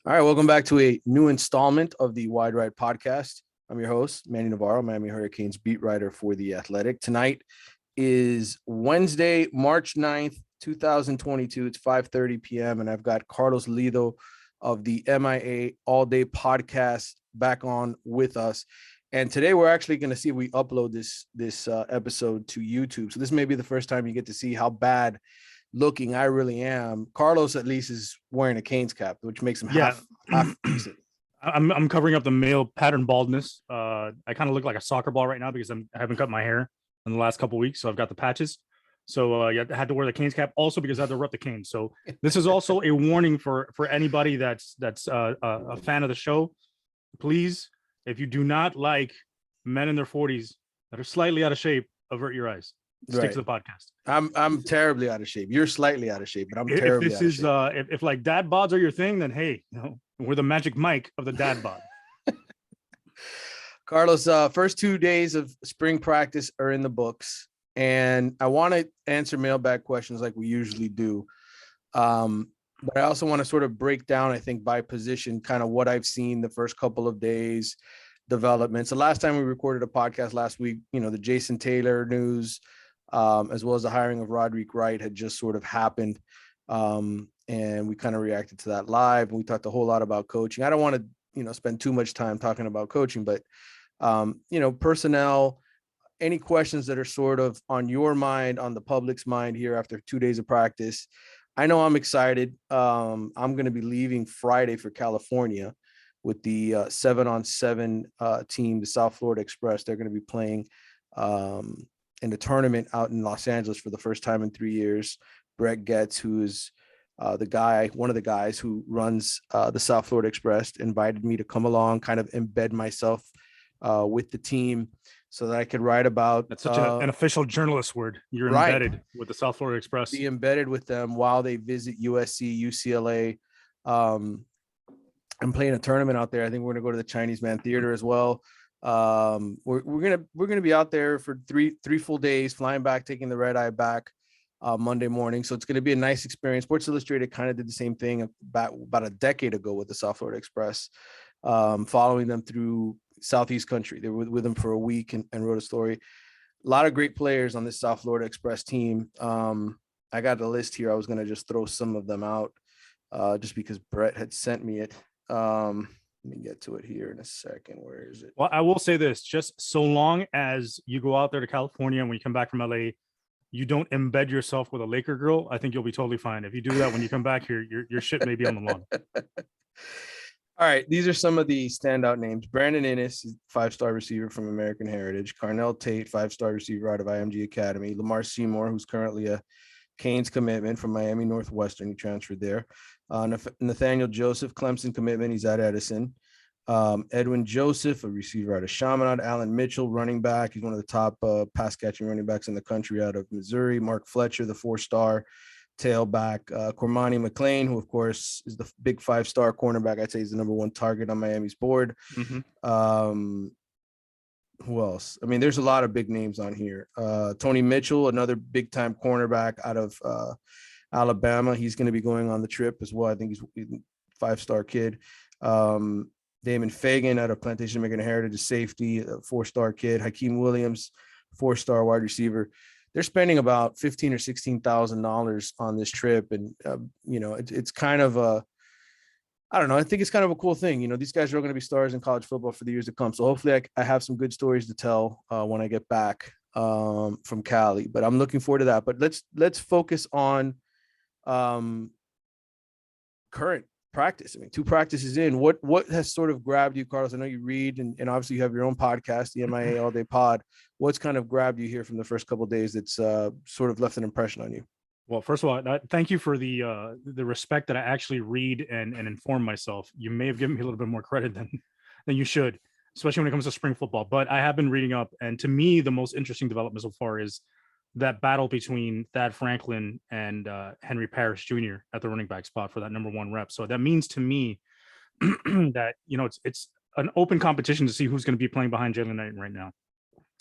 All right, welcome back to a new installment of the Wide Right podcast. I'm your host, Manny Navarro, Miami Hurricanes beat writer for The Athletic. Tonight is Wednesday, March 9th, 2022. It's 5:30 p.m., and I've got Carlos Ledo of the MIA All Day podcast back on with us. And today we're actually going to see if we upload this episode to YouTube. So this may be the first time you get to see how bad looking I really am. Carlos at least is wearing a Canes cap, which makes him half decent. I'm covering up the male pattern baldness. I kind of look like a soccer ball right now because I haven't cut my hair in the last couple of weeks, so I've got the patches. So I had to wear the Canes cap also because I had to rep the Canes. So this is also a warning for anybody that's a fan of the show. Please, if you do not like men in their 40s that are slightly out of shape, avert your eyes. Stick to the podcast. I'm terribly out of shape. You're slightly out of shape, but I'm terribly out of shape. If like dad bods are your thing, then hey, we're the magic Mike of the dad bod. Carlos, first 2 days of spring practice are in the books, and I want to answer mailbag questions like we usually do. But I also want to sort of break down, I think, by position, kind of what I've seen the first couple of days, developments. The last time we recorded a podcast last week, the Jason Taylor news, as well as the hiring of Roderick Wright had just sort of happened. And we kind of reacted to that live, and we talked a whole lot about coaching. I don't want to, spend too much time talking about coaching, but, personnel, any questions that are sort of on your mind, on the public's mind here after 2 days of practice. I know I'm excited. I'm going to be leaving Friday for California with the 7-on-7 team, the South Florida Express. They're going to be playing in a tournament out in Los Angeles for the first time in 3 years. Brett Getz, who is one of the guys who runs the South Florida Express, invited me to come along, kind of embed myself with the team so that I could write about. That's such an official journalist word. You're embedded with the South Florida Express. Be embedded with them while they visit USC, UCLA. I'm playing a tournament out there. I think we're going to go to the Chinese Man Theater as well. We're gonna be out there for three full days, flying back, taking the red eye back Monday morning. So it's going to be a nice experience. Sports Illustrated kind of did the same thing about a decade ago with the South Florida Express, following them through Southeast country. They were with them for a week and wrote a story. A lot of great players on this South Florida Express team. I got a list here. I was going to just throw some of them out just because Brett had sent me it. Let me get to it here in a second. Where is it? Well, I will say this, just so long as you go out there to California and when you come back from LA, you don't embed yourself with a Laker girl, I think you'll be totally fine. If you do that when you come back here, your shit may be on the lawn. All right, these are some of the standout names. Brandon Innes, 5-star receiver from American Heritage. Carnell Tate, 5-star receiver out of IMG Academy. Lamar Seymour, who's currently a Canes commitment from Miami Northwestern. He transferred there. Nathaniel Joseph, Clemson commitment. He's at Edison. Edwin Joseph, a receiver out of Chaminade. Allen Mitchell, running back. He's one of the top pass catching running backs in the country out of Missouri. Mark Fletcher, the 4-star tailback. Cormani McLean, who of course is the big 5-star cornerback. I'd say he's the number one target on Miami's board. Mm-hmm. Who else? I mean, there's a lot of big names on here. Tony Mitchell, another big time cornerback out of Alabama. He's going to be going on the trip as well. I think he's a 5-star kid. Damon Fagan out of Plantation American Heritage, safety, a 4-star kid. Hakeem Williams, 4-star wide receiver. They're spending about $15,000 or $16,000 on this trip, and it's kind of a, I don't know. I think it's kind of a cool thing. These guys are going to be stars in college football for the years to come. So hopefully I have some good stories to tell when I get back from Cali. But I'm looking forward to that. But let's focus on current practice. I mean, 2 practices in. What has sort of grabbed you, Carlos? I know you read and obviously you have your own podcast, the MIA All Day Pod. What's kind of grabbed you here from the first couple of days that's sort of left an impression on you? Well, first of all, thank you for the respect that I actually read and inform myself. You may have given me a little bit more credit than you should, especially when it comes to spring football. But I have been reading up, and to me, the most interesting development so far is that battle between Thad Franklin and Henry Parrish Jr. at the running back spot for that number 1 rep. So that means to me that it's an open competition to see who's going to be playing behind Jalen Knight right now,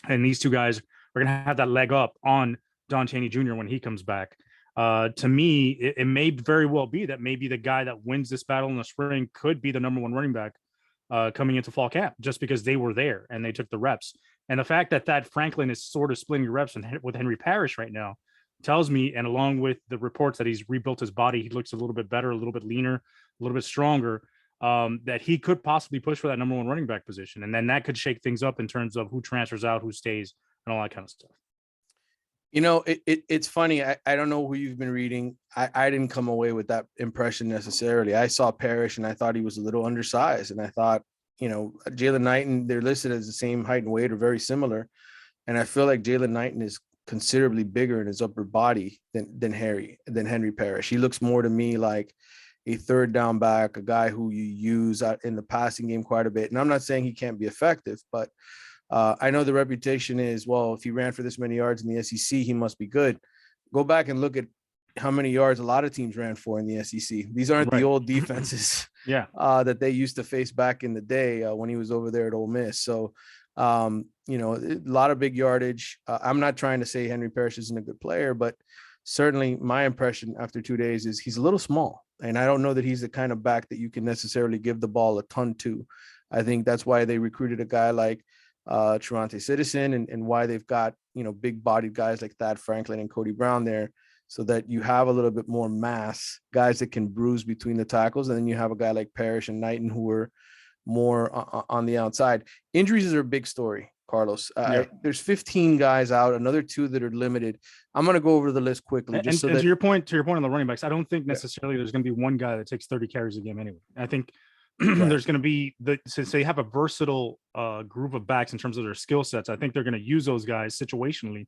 and these 2 guys are going to have that leg up on Don Chaney Jr. when he comes back. To me, it may very well be that maybe the guy that wins this battle in the spring could be the number one running back coming into fall camp, just because they were there and they took the reps. And the fact that Thad Franklin is sort of splitting reps with Henry Parrish right now tells me, and along with the reports that he's rebuilt his body, he looks a little bit better, a little bit leaner, a little bit stronger, that he could possibly push for that number one running back position. And then that could shake things up in terms of who transfers out, who stays, and all that kind of stuff. It's funny. I don't know who you've been reading. I didn't come away with that impression necessarily. I saw Parrish and I thought he was a little undersized. And I thought, Jalen Knighton, they're listed as the same height and weight or very similar. And I feel like Jalen Knighton is considerably bigger in his upper body than Henry Parrish. He looks more to me like a third down back, a guy who you use out in the passing game quite a bit. And I'm not saying he can't be effective, but I know the reputation is, well, if he ran for this many yards in the SEC, he must be good. Go back and look at how many yards a lot of teams ran for in the SEC. These aren't the old defenses that they used to face back in the day when he was over there at Ole Miss. So, a lot of big yardage. I'm not trying to say Henry Parrish isn't a good player, but certainly my impression after 2 days is he's a little small. And I don't know that he's the kind of back that you can necessarily give the ball a ton to. I think that's why they recruited a guy like Trevante Citizen and why they've got, big bodied guys like Thad Franklin and Cody Brown there, so that you have a little bit more mass, guys that can bruise between the tackles. And then you have a guy like Parrish and Knighton who are more on the outside. Injuries are a big story, Carlos. There's 15 guys out, another 2 that are limited. I'm going to go over the list quickly. And to your point on the running backs, I don't think necessarily there's going to be one guy that takes 30 carries a game anyway. I think there's going to be since they have a versatile group of backs in terms of their skill sets. I think they're going to use those guys situationally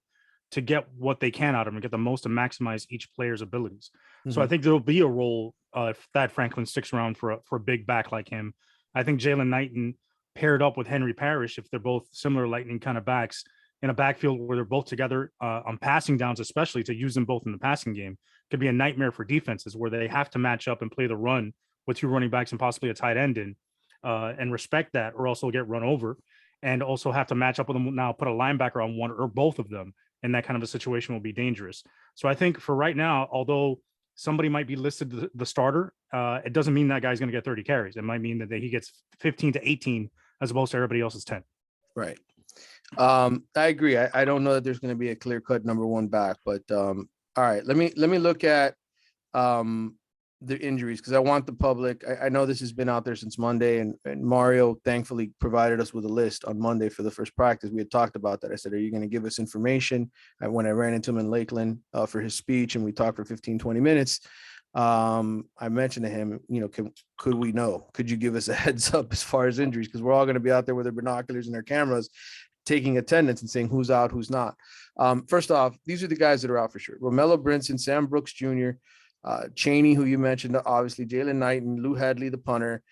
to get what they can out of them and get the most to maximize each player's abilities. Mm-hmm. So I think there'll be a role if Thad Franklin sticks around for a big back like him. I think Jalen Knighton paired up with Henry Parrish, if they're both similar lightning kind of backs in a backfield where they're both together on passing downs, especially to use them both in the passing game, could be a nightmare for defenses where they have to match up and play the run with 2 running backs and possibly a tight end in and respect that, or also get run over, and also have to match up with them now, put a linebacker on one or both of them. And that kind of a situation will be dangerous. So I think for right now, although somebody might be listed the starter, it doesn't mean that guy's going to get 30 carries. It might mean that he gets 15 to 18 as opposed to everybody else's 10. Right. I agree. I don't know that there's going to be a clear cut number one back, but all right, let me look at the injuries, because I want the public. I know this has been out there since Monday, and Mario thankfully provided us with a list on Monday for the first practice. We had talked about that. I said, are you going to give us information? And when I ran into him in Lakeland for his speech and we talked for 15, 20 minutes, I mentioned to him, could you give us a heads up as far as injuries? Because we're all going to be out there with their binoculars and their cameras taking attendance and saying who's out, who's not. First off, these are the guys that are out for sure. Romello Brinson, Sam Brooks Jr., Chaney, who you mentioned, obviously, Jalen Knighton, Lou Hadley, the punter,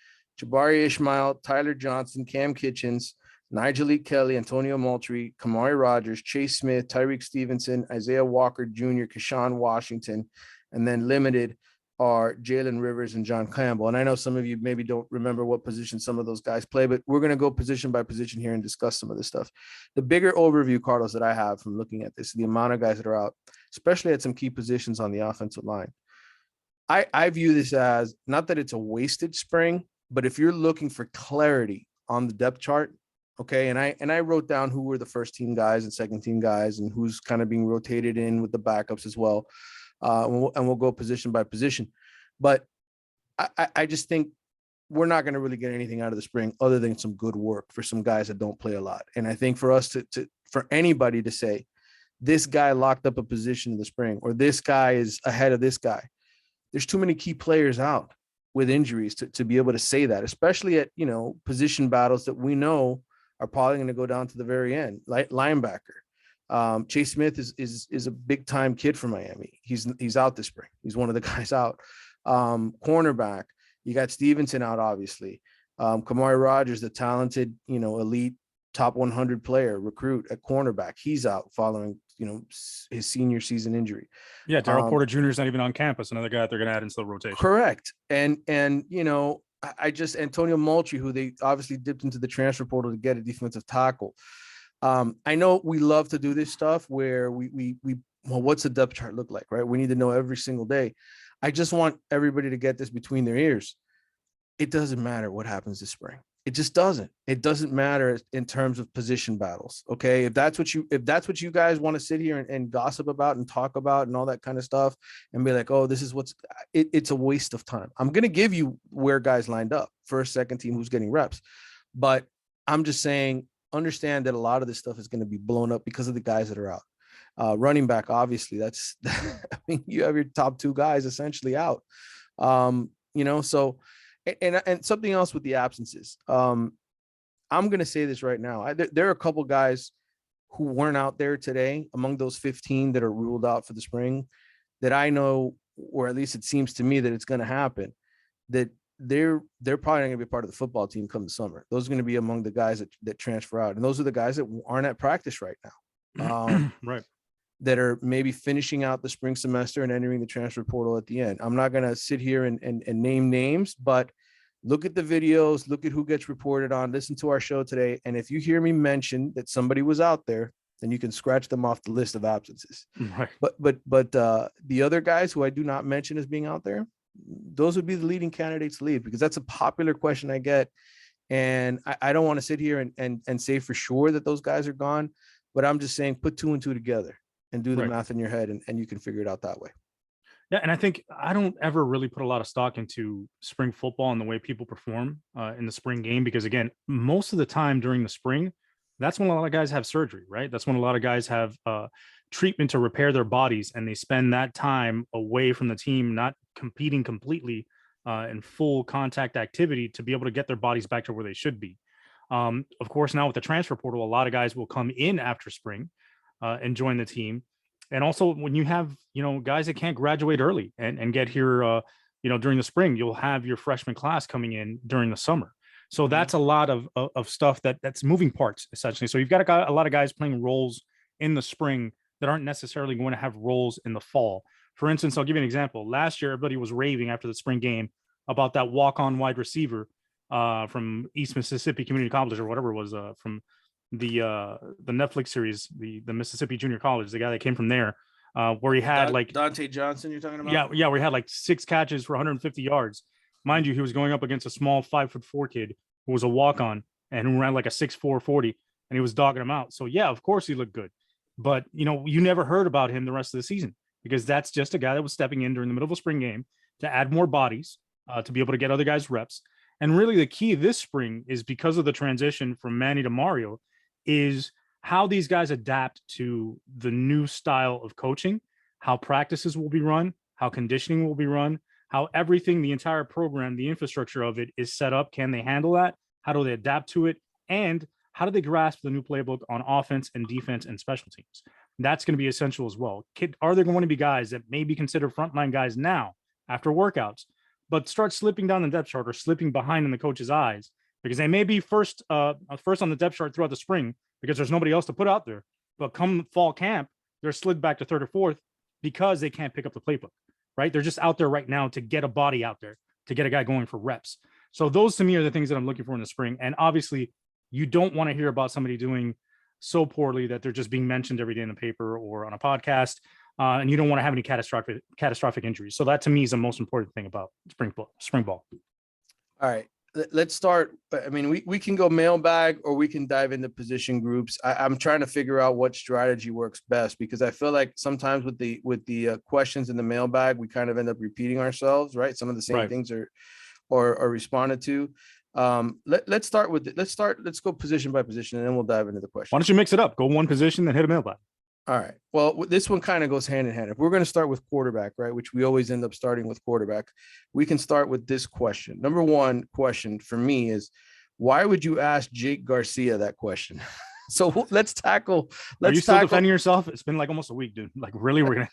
Jabari Ishmael, Tyler Johnson, Cam Kitchens, Nigel Kelly, Antonio Moultrie, Kamari Rogers, Chase Smith, Tyreek Stevenson, Isaiah Walker Jr., Keshawn Washington, and then limited are Jalen Rivers and John Campbell. And I know some of you maybe don't remember what position some of those guys play, but we're going to go position by position here and discuss some of this stuff. The bigger overview, Carlos, that I have from looking at this, the amount of guys that are out, especially at some key positions on the offensive line. I view this as not that it's a wasted spring, but if you're looking for clarity on the depth chart, okay, and I wrote down who were the first team guys and second team guys and who's kind of being rotated in with the backups as well, and we'll go position by position. But I just think we're not going to really get anything out of the spring other than some good work for some guys that don't play a lot. And I think for us for anybody to say this guy locked up a position in the spring or this guy is ahead of this guy, there's too many key players out with injuries to be able to say that, especially at, position battles that we know are probably going to go down to the very end, like linebacker. Chase Smith is a big time kid for Miami. He's out this spring. He's one of the guys out. Cornerback, you got Stevenson out, obviously. Kamari Rogers, the talented, elite top 100 player recruit at cornerback. He's out following, his senior season injury. Yeah. Darrell Porter Jr. is not even on campus. Another guy that they're going to add into the rotation. Correct. And I just Antonio Moultrie, who they obviously dipped into the transfer portal to get a defensive tackle. I know we love to do this stuff where we Well, what's the depth chart look like, right? We need to know every single day. I just want everybody to get this between their ears. It doesn't matter what happens this spring. It just doesn't. It doesn't matter in terms of position battles. Okay. If that's what you guys want to sit here and gossip about and talk about and all that kind of stuff and be like, oh, this is it's a waste of time. I'm going to give you where guys lined up, first, second team, who's getting reps. But I'm just saying, understand that a lot of this stuff is going to be blown up because of the guys that are out. Running back, obviously, that's, I mean, you have your top two guys essentially out. So, and something else with the absences. I'm going to say this right now. There are a couple guys who weren't out there today among those 15 that are ruled out for the spring that I know, or at least it seems to me that it's going to happen, that they're probably not going to be part of the football team come the summer. Those are going to be among the guys that transfer out. And those are the guys that aren't at practice right now. Right. That are maybe finishing out the spring semester and entering the transfer portal at the end. I'm not going to sit here and name names, but look at the videos, look at who gets reported on, listen to our show today. And if you hear me mention that somebody was out there, then you can scratch them off the list of absences. Right. But the other guys who I do not mention as being out there, those would be the leading candidates to leave, because that's a popular question I get. And I don't want to sit here and say for sure that those guys are gone, but I'm just saying put two and two together and do the math in your head, and you can figure it out that way. Yeah, and I think I don't ever really put a lot of stock into spring football and the way people perform in the spring game, because again, most of the time during the spring, that's when a lot of guys have surgery, right? That's when a lot of guys have treatment to repair their bodies, and they spend that time away from the team, not competing completely in full contact activity to be able to get their bodies back to where they should be. Of course, now with the transfer portal, a lot of guys will come in after spring and join the team. And also when you have, guys that can't graduate early and get here, during the spring, you'll have your freshman class coming in during the summer. So that's a lot of stuff that's moving parts, essentially. So you've got a lot of guys playing roles in the spring that aren't necessarily going to have roles in the fall. For instance, I'll give you an example. Last year, everybody was raving after the spring game about that walk-on wide receiver from East Mississippi Community College, or whatever it was, from the Netflix series, the Mississippi Junior College, the guy that came from there, where he had Dante Johnson, you're talking about? Yeah, where he had like 6 catches for 150 yards. Mind you, he was going up against a small 5'4" kid who was a walk-on and who ran like a 6'4" 40, and he was dogging him out. So yeah, of course he looked good, but you never heard about him the rest of the season, because that's just a guy that was stepping in during the middle of a spring game to add more bodies, to be able to get other guys reps. And really the key this spring is, because of the transition from Manny to Mario, is how these guys adapt to the new style of coaching, how practices will be run, how conditioning will be run, how everything, the entire program, the infrastructure of it is set up. Can they handle that? How do they adapt to it? And how do they grasp the new playbook on offense and defense and special teams? That's going to be essential as well. Are there going to be guys that may be considered frontline guys now after workouts, but start slipping down the depth chart or slipping behind in the coach's eyes, because they may be first on the depth chart throughout the spring because there's nobody else to put out there. But come fall camp, they're slid back to third or fourth because they can't pick up the playbook, right? They're just out there right now to get a body out there, to get a guy going for reps. So those to me are the things that I'm looking for in the spring. And obviously you don't want to hear about somebody doing so poorly that they're just being mentioned every day in the paper or on a podcast. And you don't want to have any catastrophic injuries. So that to me is the most important thing about spring ball. All right. Let's start. I mean, we can go mailbag or we can dive into position groups. I'm trying to figure out what strategy works best, because I feel like sometimes with the questions in the mailbag, we kind of end up repeating ourselves, right? Some of the same things are responded to. Let's go position by position, and then we'll dive into the question. Why don't you mix it up? Go one position, then hit a mailbag. All right. Well, this one kind of goes hand in hand. If we're going to start with quarterback, right, which we always end up starting with quarterback, we can start with this question. Number one question for me is, why would you ask Jake Garcia that question? So let's tackle. Are you still defending yourself? It's been like almost a week, dude. Like, really, we're gonna.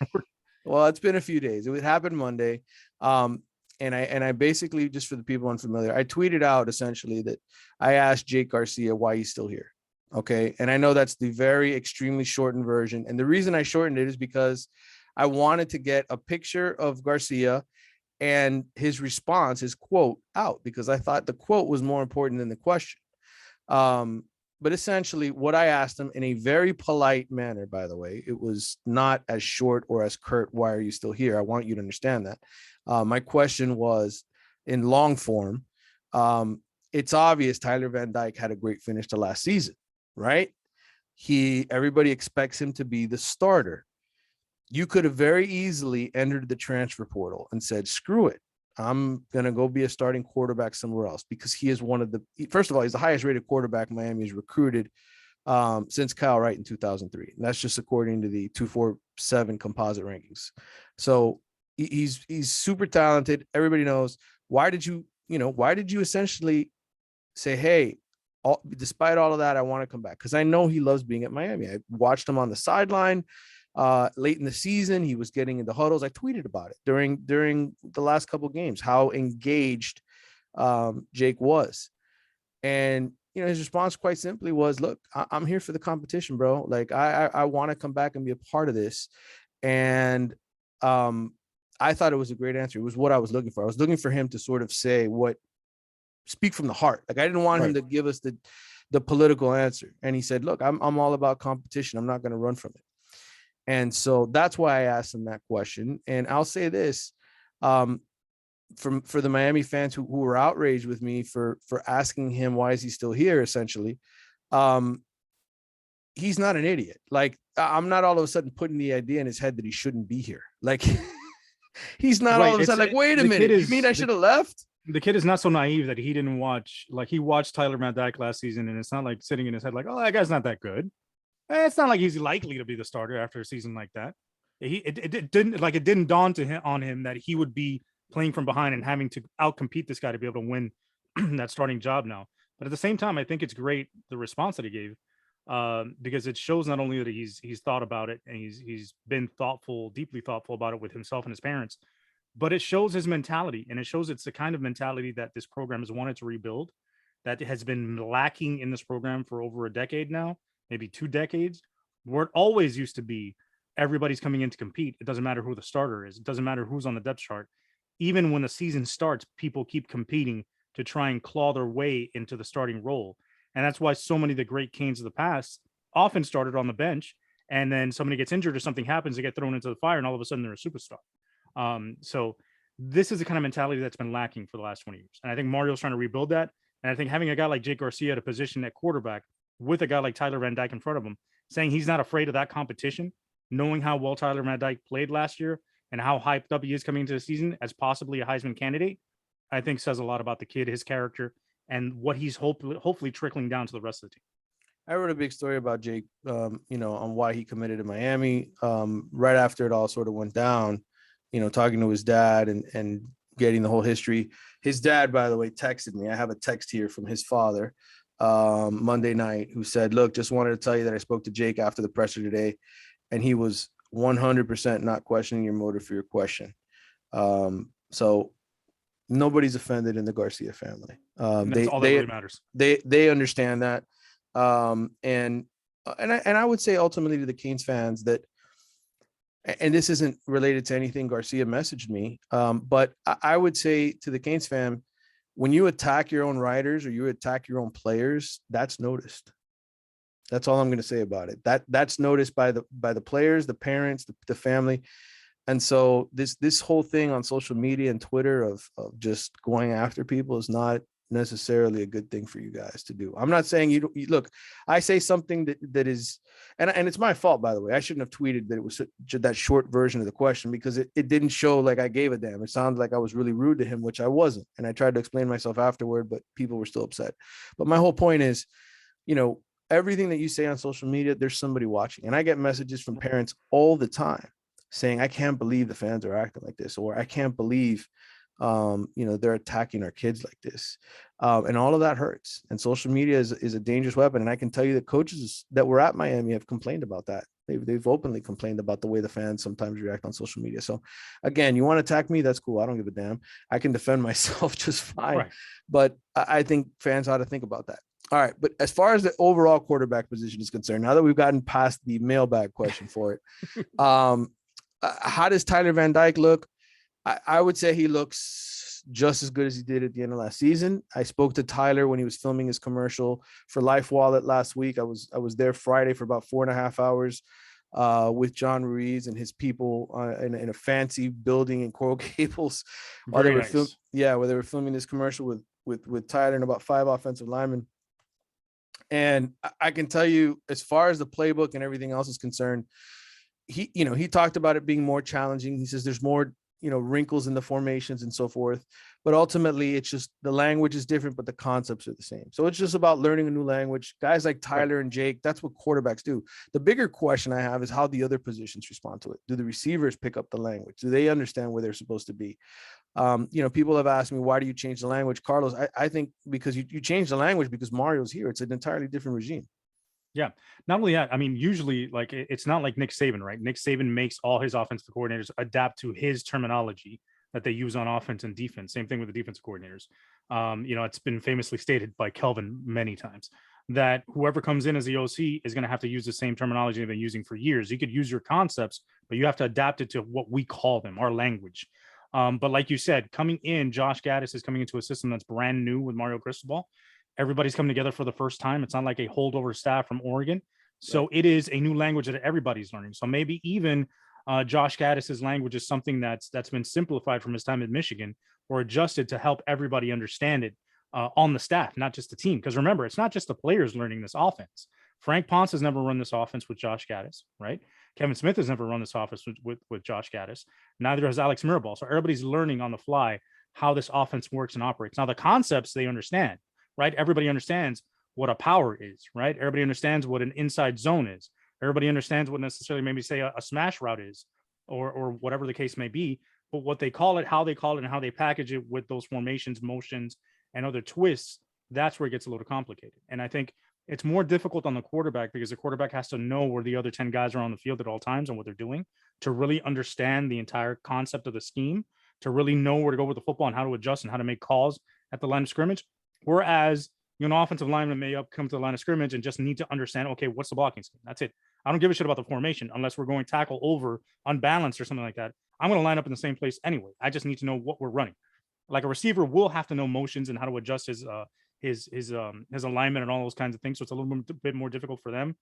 Well, it's been a few days. It happened Monday, and I basically, just for the people unfamiliar, I tweeted out essentially that I asked Jake Garcia why he's still here. Okay. And I know that's the very extremely shortened version. And the reason I shortened it is because I wanted to get a picture of Garcia and his response, his quote out, because I thought the quote was more important than the question. but essentially what I asked him in a very polite manner, by the way, it was not as short or as curt, why are you still here? I want you to understand that. My question was in long form. It's obvious Tyler Van Dyke had a great finish to last season, right? Everybody expects him to be the starter. You could have very easily entered the transfer portal and said, screw it. I'm going to go be a starting quarterback somewhere else, because he is first of all, he's the highest rated quarterback Miami has recruited since Kyle Wright in 2003. And that's just according to the 247 composite rankings. So he's super talented. Everybody knows. Why did you essentially say, hey, despite all of that, I want to come back? Because I know he loves being at Miami. I watched him on the sideline late in the season. He was getting into huddles. I tweeted about it during the last couple of games, how engaged Jake was. And his response quite simply was, look, I'm here for the competition, bro. Like I want to come back and be a part of this. And I thought it was a great answer. It was what I was looking for. I was looking for him to sort of speak from the heart. Like I didn't want him to give us the political answer. And he said, look, I'm all about competition. I'm not going to run from it. And so that's why I asked him that question. And I'll say this, for the Miami fans who were outraged with me for asking him, why is he still here? Essentially, he's not an idiot. Like I'm not all of a sudden putting the idea in his head that he shouldn't be here. Like he's not all of a sudden like, wait a minute, you mean I should have left? The kid is not so naive that he didn't watch, like he watched Tyler Van Dyke last season, and it's not like sitting in his head like, oh, that guy's not that good. It's not like he's likely to be the starter after a season like that. It didn't dawn on him that he would be playing from behind and having to outcompete this guy to be able to win that starting job now. But at the same time, I think it's great the response that he gave, because it shows not only that he's thought about it and he's been deeply thoughtful about it with himself and his parents, but it shows his mentality, and it shows it's the kind of mentality that this program has wanted to rebuild, that has been lacking in this program for over a decade now, maybe 2 decades, where it always used to be everybody's coming in to compete. It doesn't matter who the starter is. It doesn't matter who's on the depth chart. Even when the season starts, people keep competing to try and claw their way into the starting role. And that's why so many of the great Canes of the past often started on the bench, and then somebody gets injured or something happens, they get thrown into the fire, and all of a sudden they're a superstar. So this is the kind of mentality that's been lacking for the last 20 years. And I think Mario's trying to rebuild that. And I think having a guy like Jake Garcia at a position at quarterback with a guy like Tyler Van Dyke in front of him, saying he's not afraid of that competition, knowing how well Tyler Van Dyke played last year and how hyped up he is coming into the season as possibly a Heisman candidate, I think says a lot about the kid, his character, and what he's hopefully trickling down to the rest of the team. I wrote a big story about Jake, on why he committed to Miami. Right after it all sort of went down, talking to his dad and getting the whole history. His dad, by the way, texted me. I have a text here from his father Monday night, who said, look, just wanted to tell you that I spoke to Jake after the presser today, and he was 100% not questioning your motive for your question. So nobody's offended in the Garcia family. That's all that really matters. They understand that. And I would say ultimately to the Canes fans that, and this isn't related to anything Garcia messaged me, but I would say to the Canes fan, when you attack your own writers or you attack your own players, that's noticed. That's all I'm going to say about it. That's noticed by the players, the parents, the family. And so this whole thing on social media and Twitter of just going after people is not necessarily a good thing for you guys to do. I'm not saying you look, I say something that is, and it's my fault, by the way. I shouldn't have tweeted that it was that short version of the question, because it didn't show like I gave a damn. It sounded like I was really rude to him, which I wasn't. And I tried to explain myself afterward, but people were still upset. But my whole point is, everything that you say on social media, there's somebody watching. And I get messages from parents all the time saying, I can't believe the fans are acting like this, or I can't believe they're attacking our kids like this. And all of that hurts. And social media is a dangerous weapon. And I can tell you that coaches that were at Miami have complained about that. They've openly complained about the way the fans sometimes react on social media. So again, you want to attack me? That's cool. I don't give a damn. I can defend myself just fine. Right. But I think fans ought to think about that. All right. But as far as the overall quarterback position is concerned, now that we've gotten past the mailbag question for it, how does Tyler Van Dyke look? I would say he looks just as good as he did at the end of last season. I spoke to Tyler when he was filming his commercial for Life Wallet last week. I was there Friday for about 4.5 hours with John Ruiz and his people in a fancy building in Coral Gables while Very they were nice. where they were filming this commercial with Tyler and about 5 offensive linemen. And I can tell you, as far as the playbook and everything else is concerned, he talked about it being more challenging. He says there's more, wrinkles in the formations and so forth. But ultimately, it's just the language is different, but the concepts are the same. So it's just about learning a new language. Guys like Tyler and Jake, that's what quarterbacks do. The bigger question I have is how the other positions respond to it. Do the receivers pick up the language? Do they understand where they're supposed to be? People have asked me, why do you change the language? Carlos, I think because you change the language because Mario's here. It's an entirely different regime. Yeah. Not only that, I mean, usually like it's not like Nick Saban, right? Nick Saban makes all his offensive coordinators adapt to his terminology that they use on offense and defense. Same thing with the defensive coordinators. It's been famously stated by Kelvin many times that whoever comes in as the OC is going to have to use the same terminology they've been using for years. You could use your concepts, but you have to adapt it to what we call them, our language. But like you said, coming in, Josh Gaddis is coming into a system that's brand new with Mario Cristobal. Everybody's coming together for the first time. It's not like a holdover staff from Oregon. So right. It is a new language that everybody's learning. So maybe even Josh Gaddis's language is something that's been simplified from his time at Michigan or adjusted to help everybody understand it on the staff, not just the team. Because remember, it's not just the players learning this offense. Frank Ponce has never run this offense with Josh Gaddis, right? Kevin Smith has never run this offense with Josh Gaddis. Neither has Alex Mirabal. So everybody's learning on the fly how this offense works and operates. Now, the concepts they understand. Right? Everybody understands what a power is, right? Everybody understands what an inside zone is. Everybody understands what necessarily maybe say a smash route is or whatever the case may be. But what they call it, how they call it, and how they package it with those formations, motions, and other twists, that's where it gets a little complicated. And I think it's more difficult on the quarterback because the quarterback has to know where the other 10 guys are on the field at all times and what they're doing to really understand the entire concept of the scheme, to really know where to go with the football and how to adjust and how to make calls at the line of scrimmage. Whereas, an offensive lineman may come to the line of scrimmage and just need to understand, okay, what's the blocking scheme? That's it. I don't give a shit about the formation unless we're going tackle over unbalanced or something like that. I'm going to line up in the same place anyway. I just need to know what we're running. Like a receiver will have to know motions and how to adjust his alignment and all those kinds of things. So it's a little bit more difficult for them.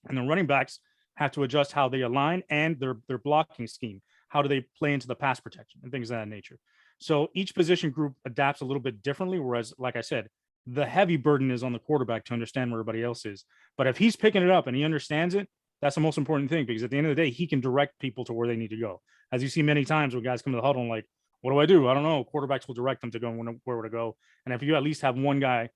And the running backs have to adjust how they align and their blocking scheme. How do they play into the pass protection and things of that nature? So each position group adapts a little bit differently. Whereas, like I said, the heavy burden is on the quarterback to understand where everybody else is. But if he's picking it up and he understands it, that's the most important thing, because at the end of the day, he can direct people to where they need to go. As you see many times when guys come to the huddle and like, what do I do? I don't know. Quarterbacks will direct them to go where to go. And if you at least have one guy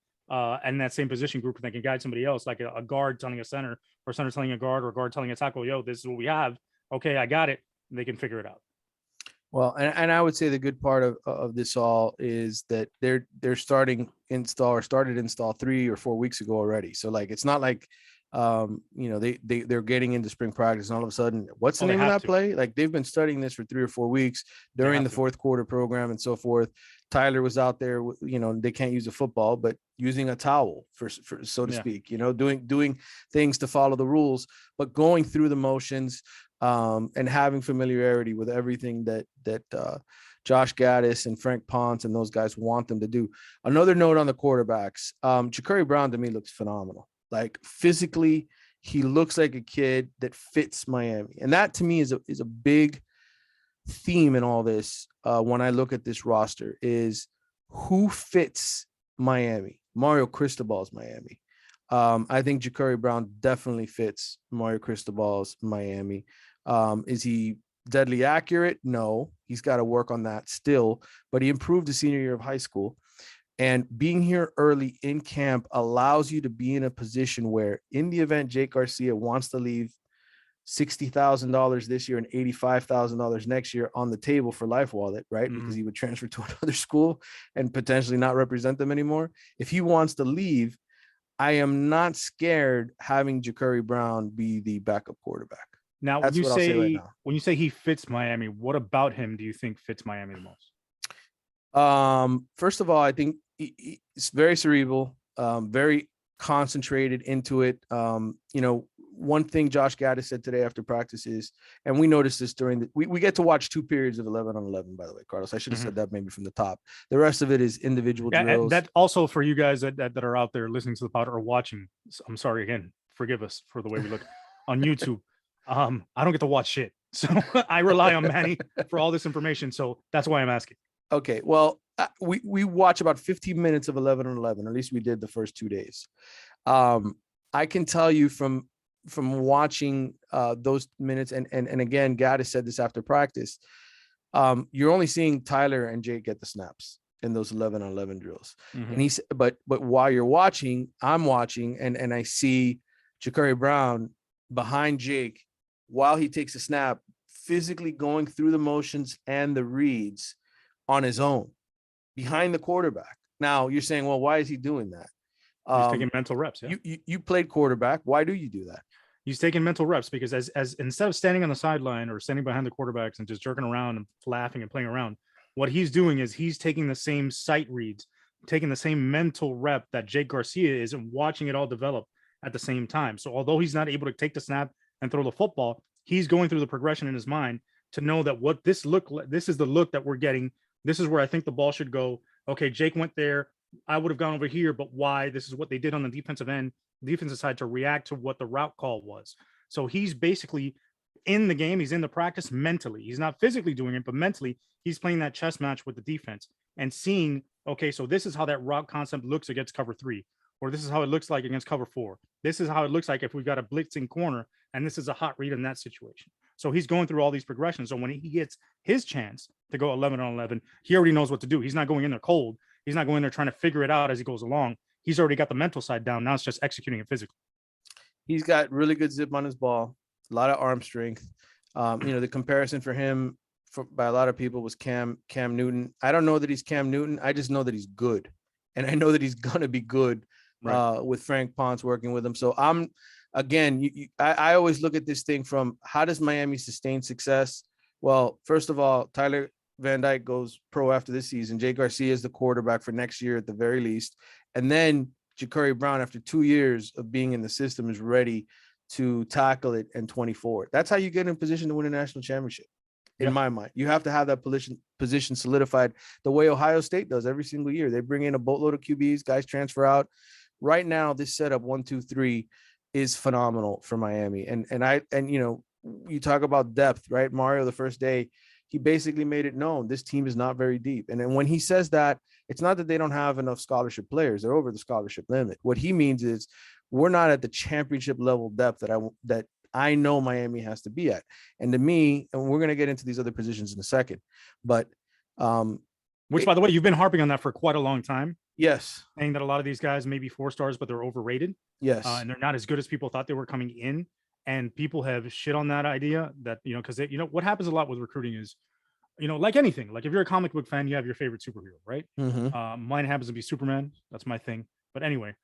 in that same position group that can guide somebody else, like a guard telling a center or center telling a guard or a guard telling a tackle, yo, this is what we have. Okay, I got it. They can figure it out. Well, and I would say the good part of this all is that they're started install 3 or 4 weeks ago already. So like it's not like they're getting into spring practice and all of a sudden what's the name of that play? Like they've been studying this for 3 or 4 weeks during the fourth quarter program and so forth. Tyler was out there, they can't use a football, but using a towel for so to speak, doing things to follow the rules, but going through the motions. And having familiarity with everything that Josh Gaddis and Frank Ponce and those guys want them to do. Another note on the quarterbacks, Ja'Cory Brown to me looks phenomenal. Like physically, he looks like a kid that fits Miami, and that to me is a big theme in all this. When I look at this roster, is who fits Miami. Mario Cristobal's Miami. I think Ja'Cory Brown definitely fits Mario Cristobal's Miami. Is he deadly accurate? No, he's got to work on that still, but he improved his senior year of high school. And being here early in camp allows you to be in a position where in the event Jake Garcia wants to leave $60,000 this year and $85,000 next year on the table for Life Wallet, right? Mm-hmm. Because he would transfer to another school and potentially not represent them anymore. If he wants to leave, I am not scared having Ja'Cory Brown be the backup quarterback. Now, when you say he fits Miami, what about him do you think fits Miami the most? First of all, I think it's very cerebral, very concentrated into it. one thing Josh Gaddis said today after practice is, and we noticed this during we get to watch 2 periods of 11 on 11, by the way, Carlos. I should have said that maybe from the top. The rest of it is individual drills. That also for you guys that are out there listening to the pod or watching. I'm sorry again. Forgive us for the way we look on YouTube. I don't get to watch shit. So I rely on Manny for all this information. So that's why I'm asking. Okay. Well, we watch about 15 minutes of 11 on 11. At least we did the first 2 days. I can tell you from watching those minutes, and again, Gaddis said this after practice, you're only seeing Tyler and Jake get the snaps in those 11 on 11 drills. And he's, but while you're watching, I'm watching, and I see Ja'Carri Brown behind Jake while he takes a snap, physically going through the motions and the reads on his own behind the quarterback. Now you're saying, well, why is he doing that? He's taking mental reps. Yeah. You played quarterback. Why do you do that? He's taking mental reps because as instead of standing on the sideline or standing behind the quarterbacks and just jerking around and laughing and playing around, what he's doing is he's taking the same sight reads, taking the same mental rep that Jake Garcia is, and watching it all develop at the same time. So although he's not able to take the snap and throw the football, he's going through the progression in his mind to know that what this look like, this is the look that we're getting. This is where I think the ball should go. Okay, Jake went there. I would have gone over here, but why? This is what they did on the defensive side to react to what the route call was. So he's basically in the game. He's in the practice mentally. He's not physically doing it, but mentally he's playing that chess match with the defense and seeing, okay, so this is how that route concept looks against cover 3, or this is how it looks like against cover 4. This is how it looks like if we've got a blitzing corner, and this is a hot read in that situation. So he's going through all these progressions. So when he gets his chance to go 11 on 11, he already knows what to do. He's not going in there cold. He's not going there trying to figure it out as he goes along. He's already got the mental side down. Now it's just executing it physically. He's got really good zip on his ball, a lot of arm strength. The comparison for him by a lot of people was Cam Newton. I don't know that he's Cam Newton. I just know that he's good. And I know that he's going to be good with Frank Ponce working with him. So I always look at this thing from, how does Miami sustain success? Well, first of all, Tyler Van Dyke goes pro after this season. Jake Garcia is the quarterback for next year at the very least. And then Ja'Carri Brown, after 2 years of being in the system, is ready to tackle it in 24. That's how you get in position to win a national championship. In my mind, you have to have that position solidified the way Ohio State does every single year. They bring in a boatload of QBs, guys transfer out. Right now, this setup 1, 2, 3 is phenomenal for Miami. And you talk about depth, right? Mario, the first day, he basically made it known this team is not very deep. And then when he says that, it's not that they don't have enough scholarship players. They're over the scholarship limit. What he means is we're not at the championship level depth that I know Miami has to be at. And to me, and we're going to get into these other positions in a second, but which, by the way, you've been harping on that for quite a long time. Yes. Saying that a lot of these guys may be 4 stars, but they're overrated. Yes. And they're not as good as people thought they were coming in. And people have shit on that idea that, because what happens a lot with recruiting is, like anything, like if you're a comic book fan, you have your favorite superhero, right? Mine happens to be Superman. That's my thing. But anyway,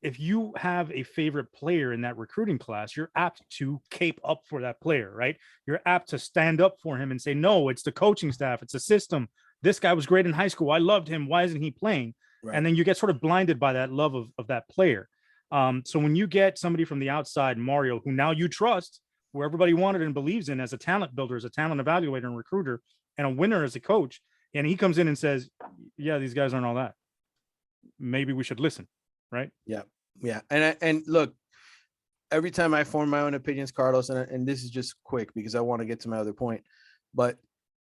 if you have a favorite player in that recruiting class, you're apt to cape up for that player, right? You're apt to stand up for him and say, no, it's the coaching staff. It's the system. This guy was great in high school. I loved him. Why isn't he playing? Right. And then you get sort of blinded by that love of that player. So when you get somebody from the outside, Mario, who now you trust, who everybody wanted and believes in as a talent builder, as a talent evaluator and recruiter, and a winner as a coach, and he comes in and says, yeah, these guys aren't all that. Maybe we should listen, right? Yeah. Yeah. And look, every time I form my own opinions, Carlos, and this is just quick because I want to get to my other point, but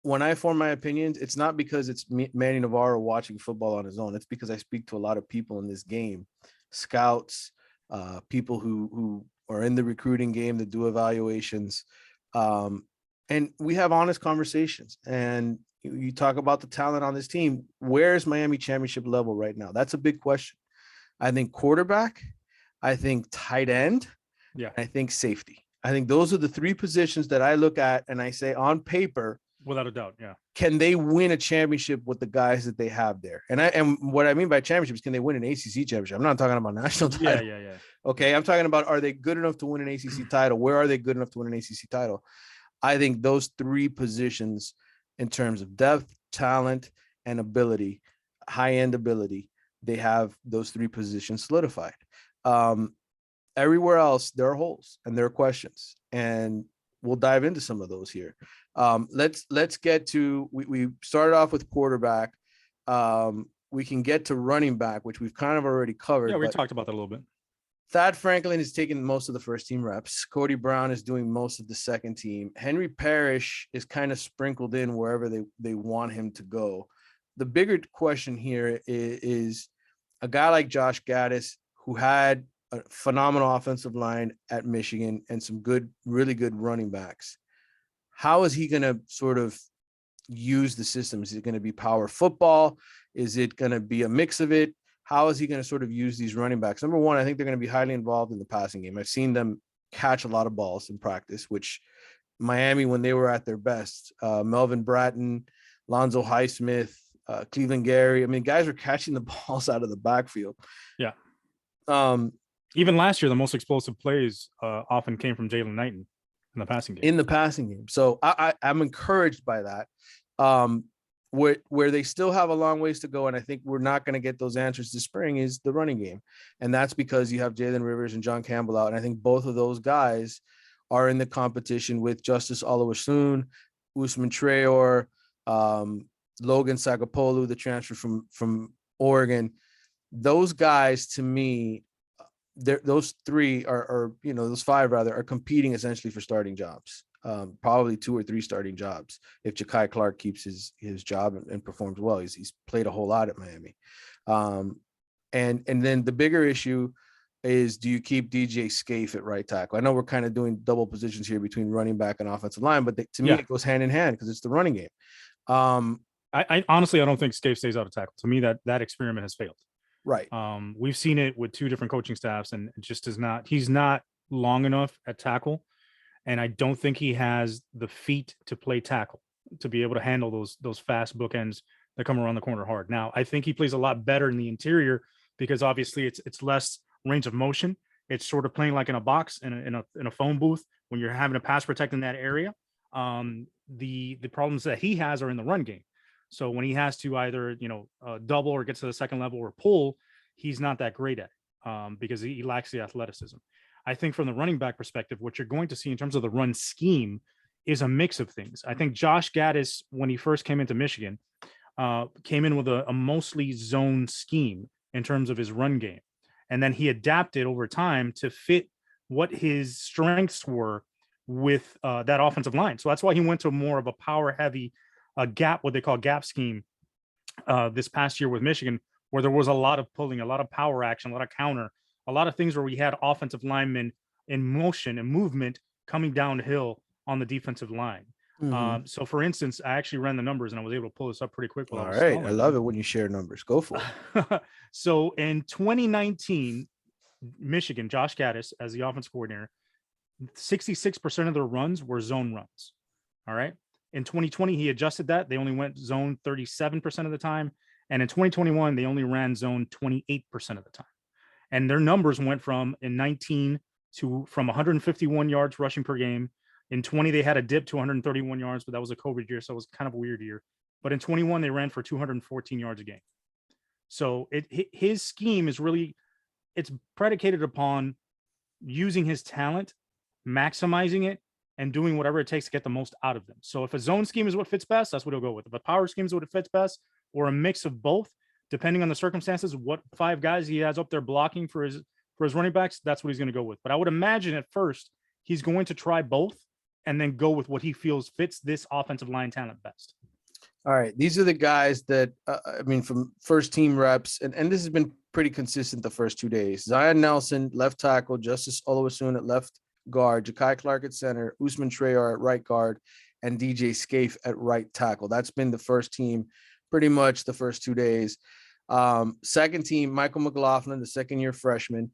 when I form my opinions, it's not because it's Manny Navarro watching football on his own. It's because I speak to a lot of people in this game, scouts, people who are in the recruiting game that do evaluations. And we have honest conversations. And you talk about the talent on this team. Where's Miami championship level right now? That's a big question. I think quarterback, I think tight end, I think safety. I think those are the 3 positions that I look at and I say on paper, without a doubt, can they win a championship with the guys that they have there? And what I mean by championship is, can they win an ACC championship? I'm not talking about national title. Yeah. Okay, I'm talking about, are they good enough to win an ACC title? Where are they good enough to win an ACC title? I think those 3 positions in terms of depth, talent, and ability, high-end ability, they have those 3 positions solidified. Everywhere else, there are holes and there are questions, and we'll dive into some of those here. Let's get to, we started off with quarterback. We can get to running back, which we've kind of already covered. Yeah, we but talked about that a little bit. Thad Franklin is taking most of the first team reps. Cody Brown is doing most of the second team. Henry Parrish is kind of sprinkled in wherever they want him to go. The bigger question here is a guy like Josh Gaddis, who had a phenomenal offensive line at Michigan and some good, really good running backs. How is he going to sort of use the system? Is it going to be power football? Is it going to be a mix of it? How is he going to sort of use these running backs? Number one, I think they're going to be highly involved in the passing game. I've seen them catch a lot of balls in practice, which Miami, when they were at their best, Melvin Bratton, Lonzo Highsmith, Cleveland Gary. I mean, guys are catching the balls out of the backfield. Yeah. Um, Even last year, the most explosive plays often came from Jalen Knighton in the passing game. So I'm encouraged by that. Where they still have a long ways to go, and I think we're not going to get those answers this spring, is the running game. And that's because you have Jalen Rivers and John Campbell out. And I think both of those guys are in the competition with Justice Oluwaseun, Usman Traore, Logan Sagapolu, the transfer from Oregon. Those guys, to me, those three are, those five rather, are competing essentially for starting jobs. Probably 2 or 3 starting jobs if Ja'Kai Clark keeps his job and performs well. He's played a whole lot at Miami. And then the bigger issue is, do you keep DJ Scaife at right tackle? I know we're kind of doing double positions here between running back and offensive line, but to me, it goes hand in hand because it's the running game. I honestly, I don't think Scaife stays out of tackle. To me, that experiment has failed. Right. We've seen it with 2 different coaching staffs, and it just he's not long enough at tackle. And I don't think he has the feet to play tackle, to be able to handle those fast bookends that come around the corner hard. Now, I think he plays a lot better in the interior because obviously it's less range of motion. It's sort of playing like in a box in a phone booth when you're having to pass protect in that area. The problems that he has are in the run game. So when he has to either double or get to the second level or pull, he's not that great at it because he lacks the athleticism. I think from the running back perspective, what you're going to see in terms of the run scheme is a mix of things. I think Josh Gaddis, when he first came into Michigan, came in with a mostly zone scheme in terms of his run game. And then he adapted over time to fit what his strengths were with that offensive line. So that's why he went to more of a power heavy gap, what they call gap scheme this past year with Michigan, where there was a lot of pulling, a lot of power action, a lot of counter, a lot of things where we had offensive linemen in motion and movement coming downhill on the defensive line. Mm-hmm. So for instance, I actually ran the numbers and I was able to pull this up pretty quick. All right. I love it when you share numbers. Go for it. So in 2019, Michigan, Josh Gaddis as the offense coordinator, 66% of their runs were zone runs. All right. In 2020, he adjusted that. They only went zone 37% of the time. And in 2021, they only ran zone 28% of the time. And their numbers went from 151 yards rushing per game. In 20, they had a dip to 131 yards, but that was a COVID year, so it was kind of a weird year. But in 21, they ran for 214 yards a game. So his scheme is really, it's predicated upon using his talent, maximizing it, and doing whatever it takes to get the most out of them. So if a zone scheme is what fits best, that's what he'll go with. If a power scheme is what it fits best, or a mix of both, depending on the circumstances, what 5 guys he has up there blocking for his running backs, that's what he's going to go with. But I would imagine at first he's going to try both and then go with what he feels fits this offensive line talent best. All right. These are the guys that, from first team reps, and this has been pretty consistent the first 2 days. Zion Nelson, left tackle, Justice Oluwaseun at left guard, Ja'Kai Clark at center, Usman Traore at right guard, and DJ Scaife at right tackle. That's been the first team pretty much the first 2 days. Second team, Michael McLaughlin, the second-year freshman,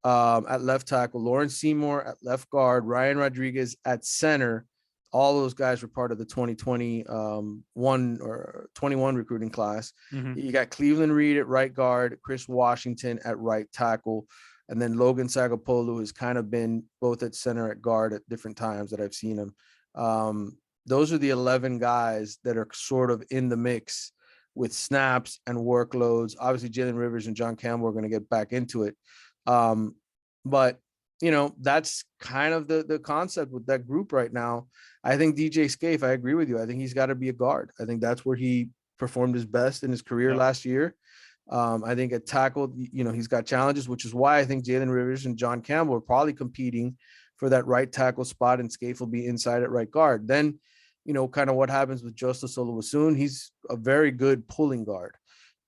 at left tackle, Lawrence Seymour at left guard, Ryan Rodriguez at center. All those guys were part of the 2021 or 21 recruiting class. Mm-hmm. You got Cleveland Reed at right guard, Chris Washington at right tackle, and then Logan Sagapolu has kind of been both at center at guard at different times that I've seen him. Those are the 11 guys that are sort of in the mix with snaps and workloads. Obviously, Jalen Rivers and John Campbell are going to get back into it. But that's kind of the concept with that group right now. I think DJ Scaife, I agree with you. I think he's got to be a guard. I think that's where he performed his best in his career Yep. last year. I think at tackle, he's got challenges, which is why I think Jalen Rivers and John Campbell are probably competing for that right tackle spot, and Scaife will be inside at right guard. Then, kind of what happens with Justice Oluwaseun. He's a very good pulling guard.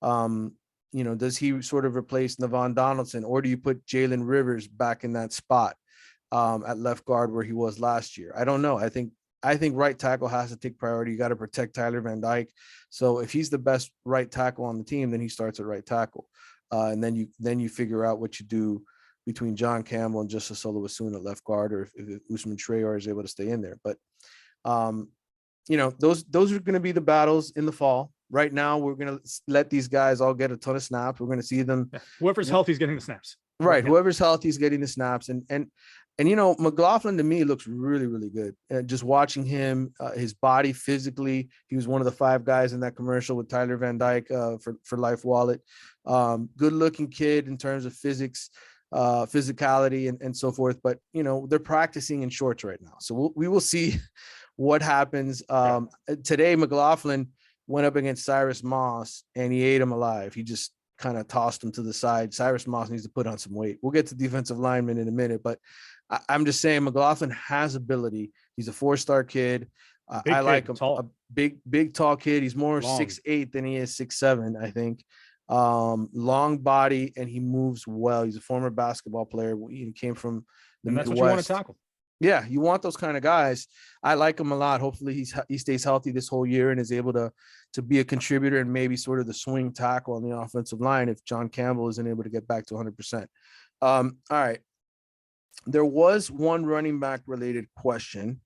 Does he sort of replace Navon Donaldson, or do you put Jalen Rivers back in that spot at left guard where he was last year? I don't know. I think right tackle has to take priority. You got to protect Tyler Van Dyke. So if he's the best right tackle on the team, then he starts at right tackle. And then you figure out what you do between John Campbell and Justice Oluwaseun at left guard, or if Usman Traore is able to stay in there. But those are going to be the battles in the fall. Right now, we're going to let these guys all get a ton of snaps. We're going to see them. Whoever's healthy is getting the snaps. Right. Whoever's healthy is getting the snaps. And McLaughlin to me looks really, really good. Just watching him, his body physically, he was one of the 5 guys in that commercial with Tyler Van Dyke for Life Wallet. Good looking kid in terms of physics, physicality and so forth. But, they're practicing in shorts right now. So we will see what happens. Today, McLaughlin went up against Cyrus Moss and he ate him alive. He just kind of tossed him to the side. Cyrus Moss needs to put on some weight. We'll get to defensive linemen in a minute, but I'm just saying McLaughlin has ability. He's a 4-star kid. I like him. Tall. A big, tall kid. He's more 6'8" than he is 6'7", I think. Long body, and he moves well. He's a former basketball player. He came from the Midwest. That's what you want to tackle. Yeah, you want those kind of guys. I like him a lot. Hopefully he stays healthy this whole year and is able to be a contributor and maybe sort of the swing tackle on the offensive line if John Campbell isn't able to get back to 100%. All right. There was one running back related question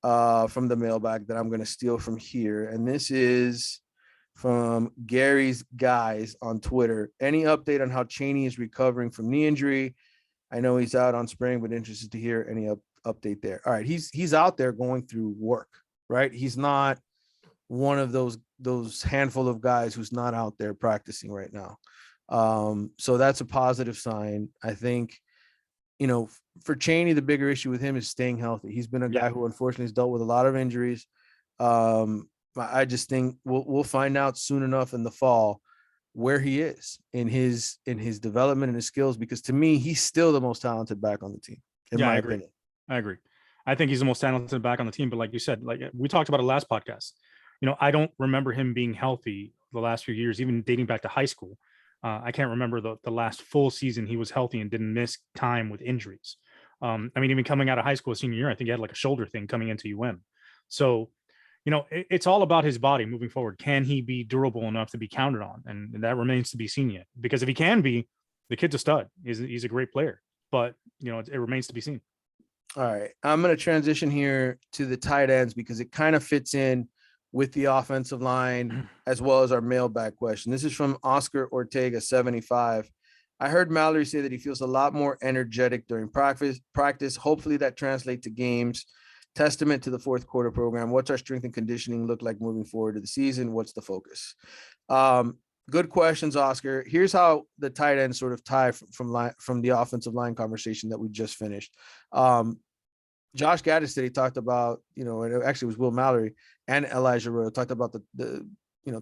from the mailbag that I'm going to steal from here. And this is from Gary's Guys on Twitter. Any update on how Chaney is recovering from knee injury? I know he's out on spring, but interested to hear any update there. All right. He's out there going through work, right? He's not one of those handful of guys who's not out there practicing right now. So that's a positive sign. I think, for Chaney, the bigger issue with him is staying healthy. He's been a guy who unfortunately has dealt with a lot of injuries. I just think we'll find out soon enough in the fall where he is in his development and his skills, because to me, he's still the most talented back on the team, in my opinion. I agree. I think he's the most talented back on the team. But like you said, like we talked about it last podcast, I don't remember him being healthy the last few years, even dating back to high school. I can't remember the last full season he was healthy and didn't miss time with injuries. Even coming out of high school senior year, I think he had like a shoulder thing coming into UM. So, it's all about his body moving forward. Can he be durable enough to be counted on? And that remains to be seen yet. Because if he can be, the kid's a stud. He's a great player. But, it remains to be seen. All right. I'm going to transition here to the tight ends because it kind of fits in with the offensive line as well as our mailbag question. This is from Oscar Ortega 75. I heard Mallory say that he feels a lot more energetic during practice. Hopefully that translates to games. Testament to the fourth quarter program. What's our strength and conditioning look like moving forward to the season? What's the focus? Good questions, Oscar. Here's how the tight ends sort of tie from the offensive line conversation that we just finished. Josh Gaddis said he talked about, it actually was Will Mallory and Elijah Rowe talked about the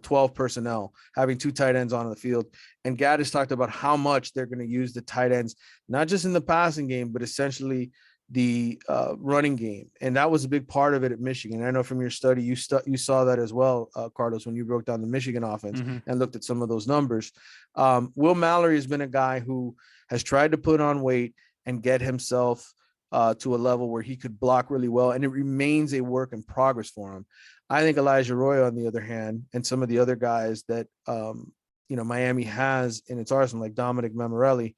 12 personnel, having 2 tight ends on the field. And Gaddis talked about how much they're going to use the tight ends, not just in the passing game, but essentially the running game. And that was a big part of it at Michigan. I know from your study, you saw that as well, Carlos, when you broke down the Michigan offense and looked at some of those numbers. Will Mallory has been a guy who has tried to put on weight and get himself to a level where he could block really well. And it remains a work in progress for him. I think Elijah Roy, on the other hand, and some of the other guys that, Miami has in its arsenal, like Dominic Mammarelli,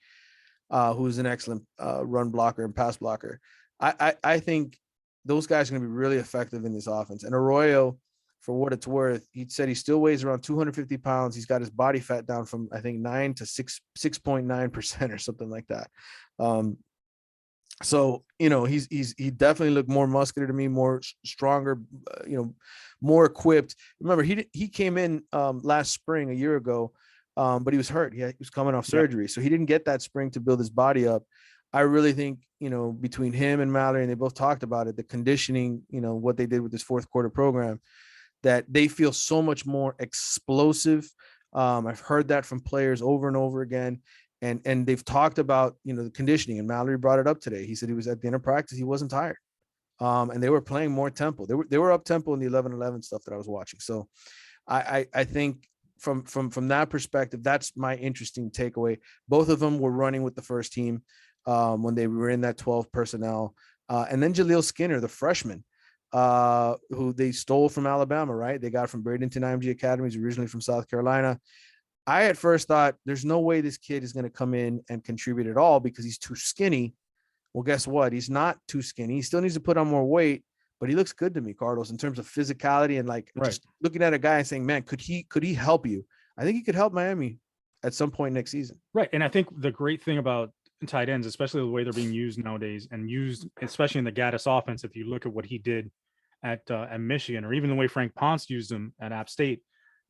who's an excellent run blocker and pass blocker. I think those guys are going to be really effective in this offense. And Arroyo, for what it's worth, he said he still weighs around 250 pounds. He's got his body fat down from, I think, 9 to 6.9% or something like that. So, he definitely looked more muscular to me, more stronger, more equipped. Remember, he came in last spring, a year ago, but he was hurt. He was coming off surgery. So he didn't get that spring to build his body up. I really think, between him and Mallory, and they both talked about it, the conditioning, what they did with this fourth quarter program, that they feel so much more explosive. I've heard that from players over and over again. And they've talked about, the conditioning, and Mallory brought it up today. He said he was at the end of practice. He wasn't tired. And they were playing more tempo. They were up tempo in the 11-11 stuff that I was watching. So I think from that perspective, that's my interesting takeaway. Both of them were running with the first team when they were in that 12 personnel. And then Jaleel Skinner, the freshman, who they stole from Alabama, right? They got from Bradenton IMG Academies, originally from South Carolina. I at first thought there's no way this kid is going to come in and contribute at all because he's too skinny. Well, guess what? He's not too skinny. He still needs to put on more weight, but he looks good to me, Carlos, in terms of physicality and just looking at a guy and saying, man, could he help you? I think he could help Miami at some point next season. Right. And I think the great thing about tight ends, especially the way they're being used nowadays and used, especially in the Gaddis offense, if you look at what he did at Michigan, or even the way Frank Ponce used him at App State,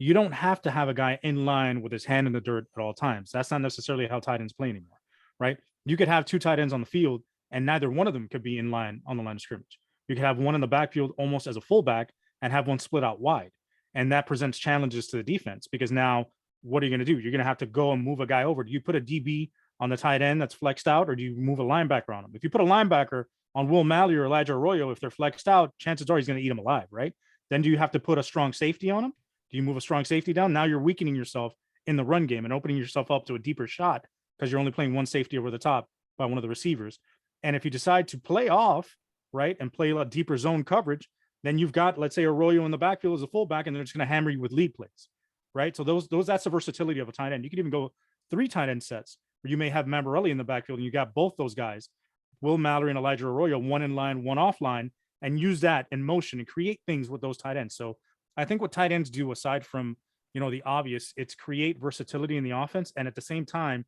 you don't have to have a guy in line with his hand in the dirt at all times. That's not necessarily how tight ends play anymore, right? You could have two tight ends on the field and neither one of them could be in line on the line of scrimmage. You could have one in the backfield almost as a fullback and have one split out wide. And that presents challenges to the defense because now what are you going to do? You're going to have to go and move a guy over. Do you put a DB on the tight end that's flexed out, or do you move a linebacker on him? If you put a linebacker on Will Mallory or Elijah Arroyo, if they're flexed out, chances are he's going to eat him alive, right? Then do you have to put a strong safety on him? Do you move a strong safety down? Now you're weakening yourself in the run game and opening yourself up to a deeper shot because you're only playing one safety over the top by one of the receivers. And if you decide to play off, right, and play a deeper zone coverage, then you've got, let's say, Arroyo in the backfield as a fullback, and they're just going to hammer you with lead plays, right? So that's the versatility of a tight end. You can even go 3 tight end sets where you may have Mammarelli in the backfield, and you got both those guys, Will Mallory and Elijah Arroyo, one in line, one offline, and use that in motion and create things with those tight ends. So I think what tight ends do, aside from the obvious, it's create versatility in the offense, and at the same time,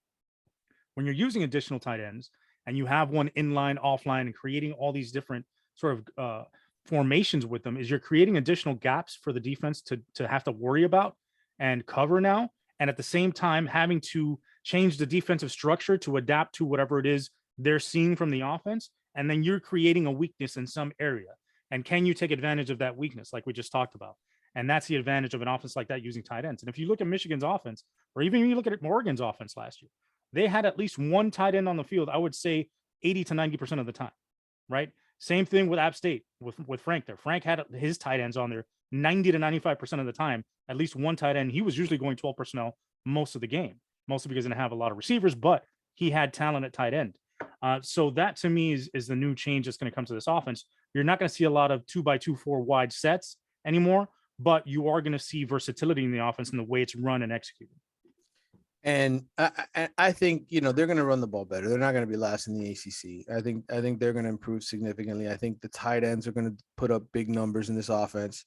when you're using additional tight ends and you have one inline, offline, and creating all these different sort of formations with them, is you're creating additional gaps for the defense to have to worry about and cover now. And at the same time, having to change the defensive structure to adapt to whatever it is they're seeing from the offense. And then you're creating a weakness in some area. And can you take advantage of that weakness, like we just talked about? And that's the advantage of an offense like that using tight ends. And if you look at Michigan's offense, or even you look at Oregon's offense last year, they had at least one tight end on the field, I would say 80 to 90% of the time, right? Same thing with App State with Frank there. Frank had his tight ends on there 90 to 95% of the time, at least one tight end. He was usually going 12 personnel most of the game, mostly because he didn't have a lot of receivers, but he had talent at tight end. So that to me is the new change that's going to come to this offense. You're not going to see a lot of 2x2, 4 wide sets anymore, but you are going to see versatility in the offense and the way it's run and executed. And I think they're going to run the ball better. They're not going to be last in the ACC. I think they're going to improve significantly. I think the tight ends are going to put up big numbers in this offense.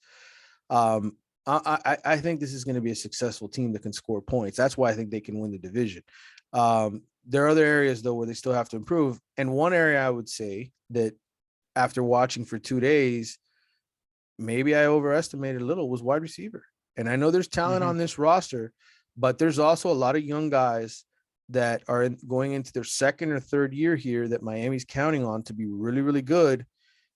I think this is going to be a successful team that can score points. That's why I think they can win the division. There are other areas though where they still have to improve. And one area I would say that after watching for 2 days, maybe I overestimated a little was wide receiver. And I know there's talent on this roster, but there's also a lot of young guys that are going into their second or third year here that Miami's counting on to be really, really good.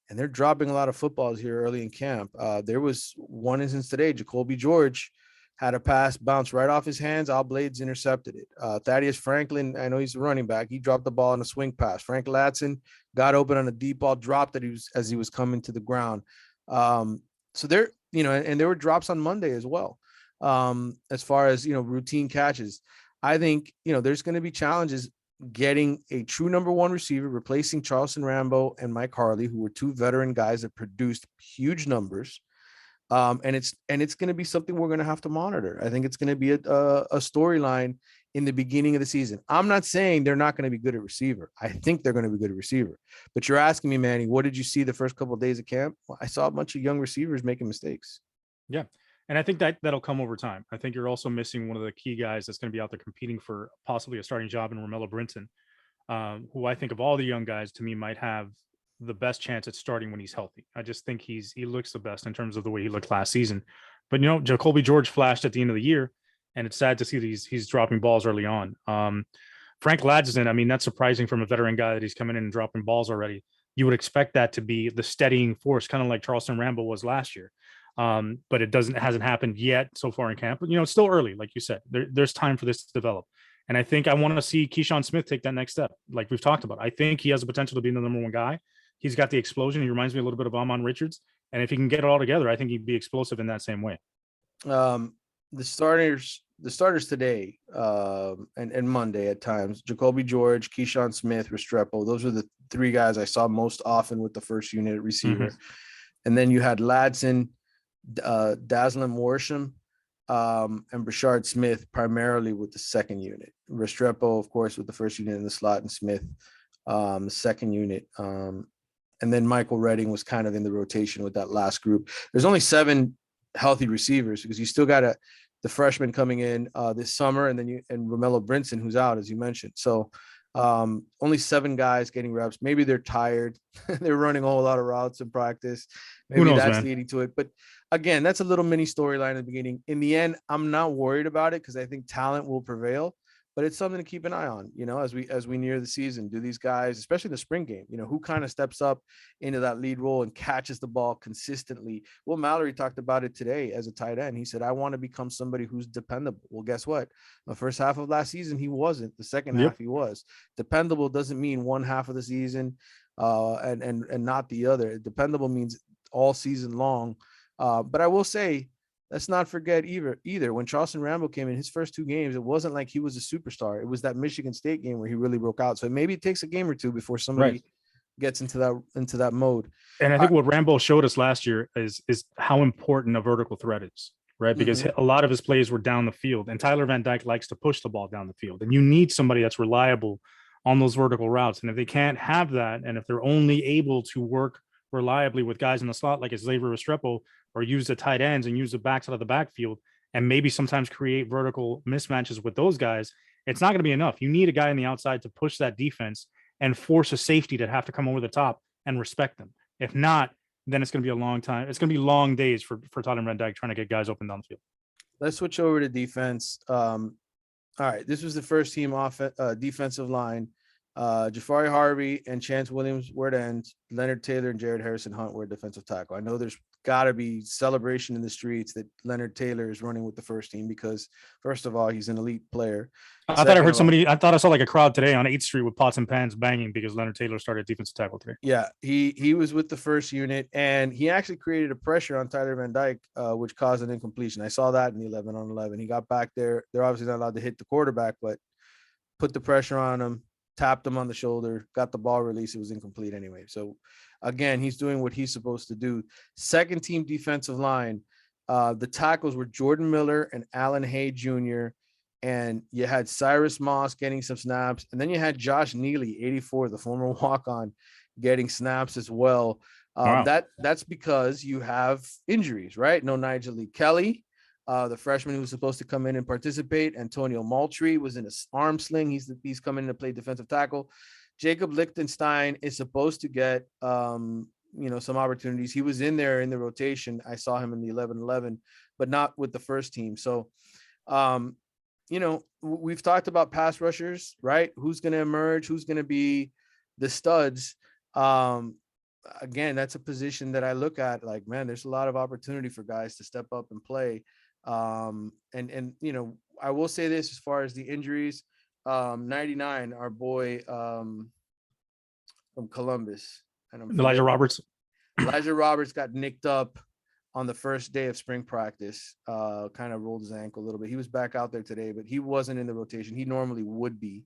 And they're dropping a lot of footballs here early in camp. There was one instance today, Jacoby George had a pass bounce right off his hands. Al Blades intercepted it. Thaddeus Franklin, I know he's a running back. He dropped the ball on a swing pass. Frank Latson got open on a deep ball, dropped it as he was coming to the ground. So there, and there were drops on Monday as well. As far as, routine catches, I think, there's going to be challenges getting a true number one receiver, replacing Charleston Rambo and Mike Harley, who were 2 veteran guys that produced huge numbers. And it's going to be something we're going to have to monitor. I think it's going to be a storyline in the beginning of the season. I'm not saying they're not going to be good at receiver. I think they're going to be good at receiver. But you're asking me, Manny, what did you see the first couple of days of camp? Well, I saw a bunch of young receivers making mistakes. Yeah. And I think that'll come over time. I think you're also missing one of the key guys that's going to be out there competing for possibly a starting job in Romello Brinson, who I think of all the young guys to me might have the best chance at starting when he's healthy. I just think he looks the best in terms of the way he looked last season. But Jacoby George flashed at the end of the year, and it's sad to see he's dropping balls early on. Frank Ladson, I mean, that's surprising from a veteran guy that he's coming in and dropping balls already. You would expect that to be the steadying force, kind of like Charleston Rambo was last year. But it hasn't happened yet so far in camp. But, it's still early, like you said. There's time for this to develop. And I think I want to see Keyshawn Smith take that next step, like we've talked about. I think he has the potential to be the number one guy. He's got the explosion. He reminds me a little bit of Amon Richards. And if he can get it all together, I think he'd be explosive in that same way. The starters today, and Monday at times, Jacoby George, Keyshawn Smith, Restrepo. Those were the three guys I saw most often with the first unit at receiver. Mm-hmm. And then you had Ladson, Daslin Worsham, and Brashard Smith primarily with the second unit. Restrepo, of course, with the first unit in the slot, and Smith, the second unit. And then Michael Redding was kind of in the rotation with that last group. There's only 7 healthy receivers because you still got the freshman coming in this summer, and then Romello Brinson, who's out, as you mentioned. So only 7 guys getting reps. Maybe they're tired. They're running a whole lot of routes in practice. Maybe Who knows, that's man? leading to it. But again, that's a little mini storyline at the beginning. In the end, I'm not worried about it because I think talent will prevail. But it's something to keep an eye on, as we near the season. Do these guys, especially in the spring game, who kind of steps up into that lead role and catches the ball consistently? Will Mallory talked about it today as a tight end. He said, I want to become somebody who's dependable. Well, guess what? The first half of last season, he wasn't. The second half, he was. Dependable doesn't mean one half of the season and not the other. Dependable means all season long. But I will say, let's not forget either. When Charleston Rambo came in his first 2 games, it wasn't like he was a superstar. It was that Michigan State game where he really broke out. So maybe it takes a game or 2 before somebody gets into that mode. And I think what Rambo showed us last year is how important a vertical threat is, right? Because a lot of his plays were down the field, and Tyler Van Dyke likes to push the ball down the field. And you need somebody that's reliable on those vertical routes. And if they can't have that, and if they're only able to work reliably with guys in the slot like Xavier Restrepo, or use the tight ends and use the backs out of the backfield, and maybe sometimes create vertical mismatches with those guys, it's not going to be enough. You need a guy on the outside to push that defense and force a safety to have to come over the top and respect them. If not, then it's going to be a long time. It's going to be long days for Tyler Van Dyke trying to get guys open down the field. Let's switch over to defense. All right, this was the first team defensive line. Jafari Harvey and Chance Williams were at end. Leonard Taylor and Jared Harrison Hunt were defensive tackle. I know there's got to be celebration in the streets that Leonard Taylor is running with the first team because, first of all, he's an elite player. I thought I saw like a crowd today on 8th Street with pots and pans banging because Leonard Taylor started defensive tackle today. Yeah, he was with the first unit, and he actually created a pressure on Tyler Van Dyke, which caused an incompletion. I saw that in the 11-on-11. He got back there. They're obviously not allowed to hit the quarterback, but put the pressure on him, tapped him on the shoulder, got the ball released. It was incomplete anyway. So, again, he's doing what he's supposed to do. Second team defensive line, the tackles were Jordan Miller and Alan Hay Jr., and you had Cyrus Moss getting some snaps, and then you had Josh Neely, 84, the former walk-on, getting snaps as well. Wow. That's because you have injuries, right? No Nigel Lee Kelly, the freshman who was supposed to come in and participate. Antonio Moultrie was in an arm sling. He's coming in to play defensive tackle. Jacob Lichtenstein is supposed to get some opportunities. He was in there in the rotation. I saw him in the 11-11, but not with the first team. So, we've talked about pass rushers, right? Who's going to emerge? Who's going to be the studs? Again, that's a position that I look at like, man, there's a lot of opportunity for guys to step up and play. And I will say this as far as the injuries, 99, our boy from Columbus, and Elijah Roberts got nicked up on the first day of spring practice, kind of rolled his ankle a little bit. He was back out there today, but he wasn't in the rotation. He normally would be.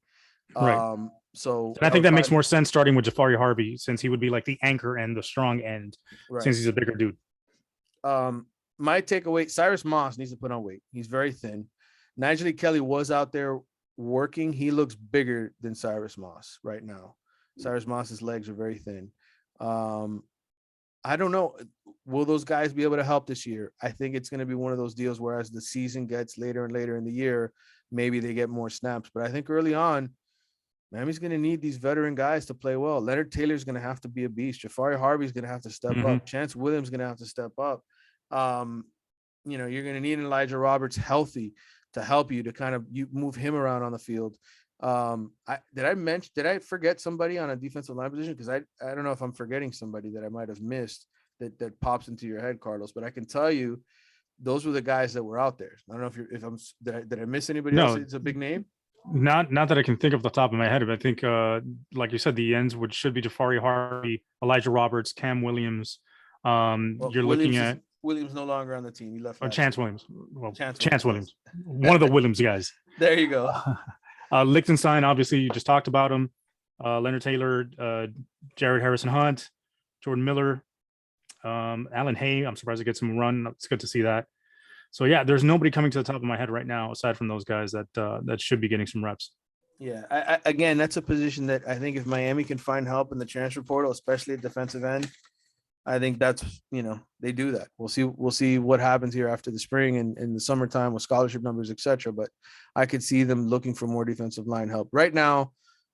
Right. So and I think that makes more sense starting with Jafari Harvey, since he would be like the anchor and the strong end, since he's a bigger dude. My takeaway, Cyrus Moss needs to put on weight. He's very thin. Nigel Lee Kelly was out there working. He looks bigger than Cyrus Moss right now. Cyrus Moss's legs are very thin. I don't know. Will those guys be able to help this year? I think it's going to be one of those deals where as the season gets later and later in the year, maybe they get more snaps. But I think early on, Miami's going to need these veteran guys to play well. Leonard Taylor's going to have to be a beast. Jafari Harvey's going to have to step up. Chance Williams going to have to step up. You're going to need Elijah Roberts healthy to help you to kind of move him around on the field. Did I forget somebody on a defensive line position? Because I don't know if I'm forgetting somebody that I might have missed that pops into your head, Carlos. But I can tell you those were the guys that were out there. I don't know if I'm did I miss anybody else? No, It's a big name. not that I can think of the top of my head, but I think like you said, the ends would should be Jafari Harvey, Elijah Roberts, Cam Williams. Well, You're looking at Williams no longer on the team. He left last Chance year. Williams. Well, Chance Chance Williams, Williams, yes. one of the Williams guys. There you go. Lichtenstein, obviously, you just talked about him. Leonard Taylor, Jared Harrison Hunt, Jordan Miller, Alan Hay. I'm surprised to get some run. It's good to see that. So yeah, there's nobody coming to the top of my head right now aside from those guys that should be getting some reps. Yeah, again, that's a position that I think if Miami can find help in the transfer portal, especially at defensive end, I think that's they do that. We'll see what happens here after the spring and in the summertime with scholarship numbers, etc. But I could see them looking for more defensive line help right now.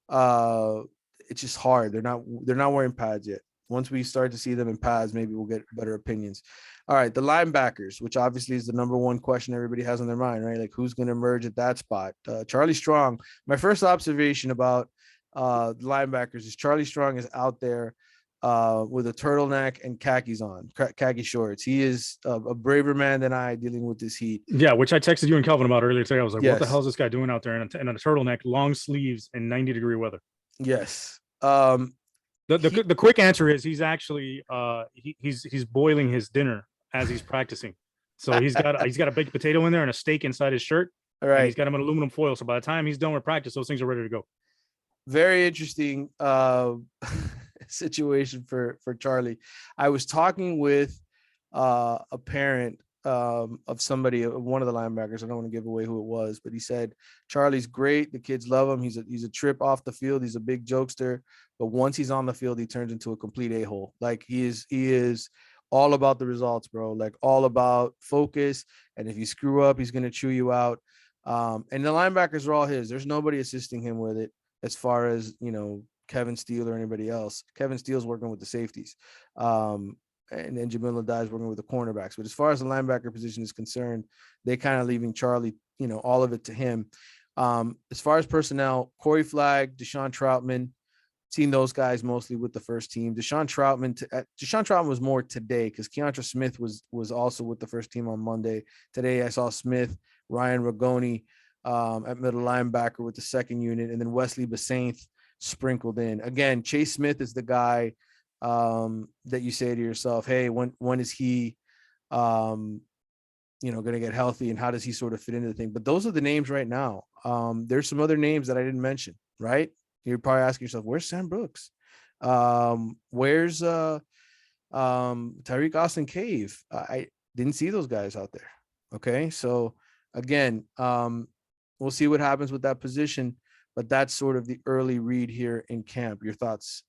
It's just hard. They're not wearing pads yet. Once we start to see them in pads, maybe we'll get better opinions. All right, the linebackers, which obviously is the number one question everybody has on their mind, right? Like who's going to emerge at that spot? Charlie Strong. My first observation about linebackers is Charlie Strong is out there with a turtleneck and khakis on, khaki shorts. He is a braver man than I dealing with this heat. Yeah, which I texted you and Kelvin about earlier today. I was like, Yes. what the hell is this guy doing out there in a turtleneck, long sleeves, and 90-degree weather? Yes. The quick answer is he's actually he's boiling his dinner as he's practicing. So he's got a baked potato in there and a steak inside his shirt. All right. And he's got him in aluminum foil. So by the time he's done with practice, those things are ready to go. Very interesting situation for Charlie. I was talking with a parent of somebody, one of the linebackers. I don't want to give away who it was, but he said Charlie's great. The kids love him. He's a trip off the field. He's a big jokester, but once he's on the field, he turns into a complete a-hole. Like he is all about the results, bro. Like all about focus. And if you screw up, he's gonna chew you out. And the linebackers are all his. There's nobody assisting him with it as far as Kevin Steele or anybody else. Kevin Steele's working with the safeties. And then Jamil Adai's working with the cornerbacks. But as far as the linebacker position is concerned, they kind of leaving Charlie, all of it to him. As far as personnel, Corey Flagg, Deshaun Troutman, seen those guys mostly with the first team. Deshaun Troutman was more today because Keontra Smith was also with the first team on Monday. Today I saw Smith, Ryan Ragoni at middle linebacker with the second unit, and then Wesley Basainth sprinkled in. Again, Chase Smith is the guy that you say to yourself, hey, when is he going to get healthy and how does he sort of fit into the thing? But those are the names right now. There's some other names that I didn't mention, right? You're probably asking yourself, where's Sam Brooks? Where's Tyreek Austin Cave? I didn't see those guys out there. Okay. So again, we'll see what happens with that position, but that's sort of the early read here in camp. Your thoughts?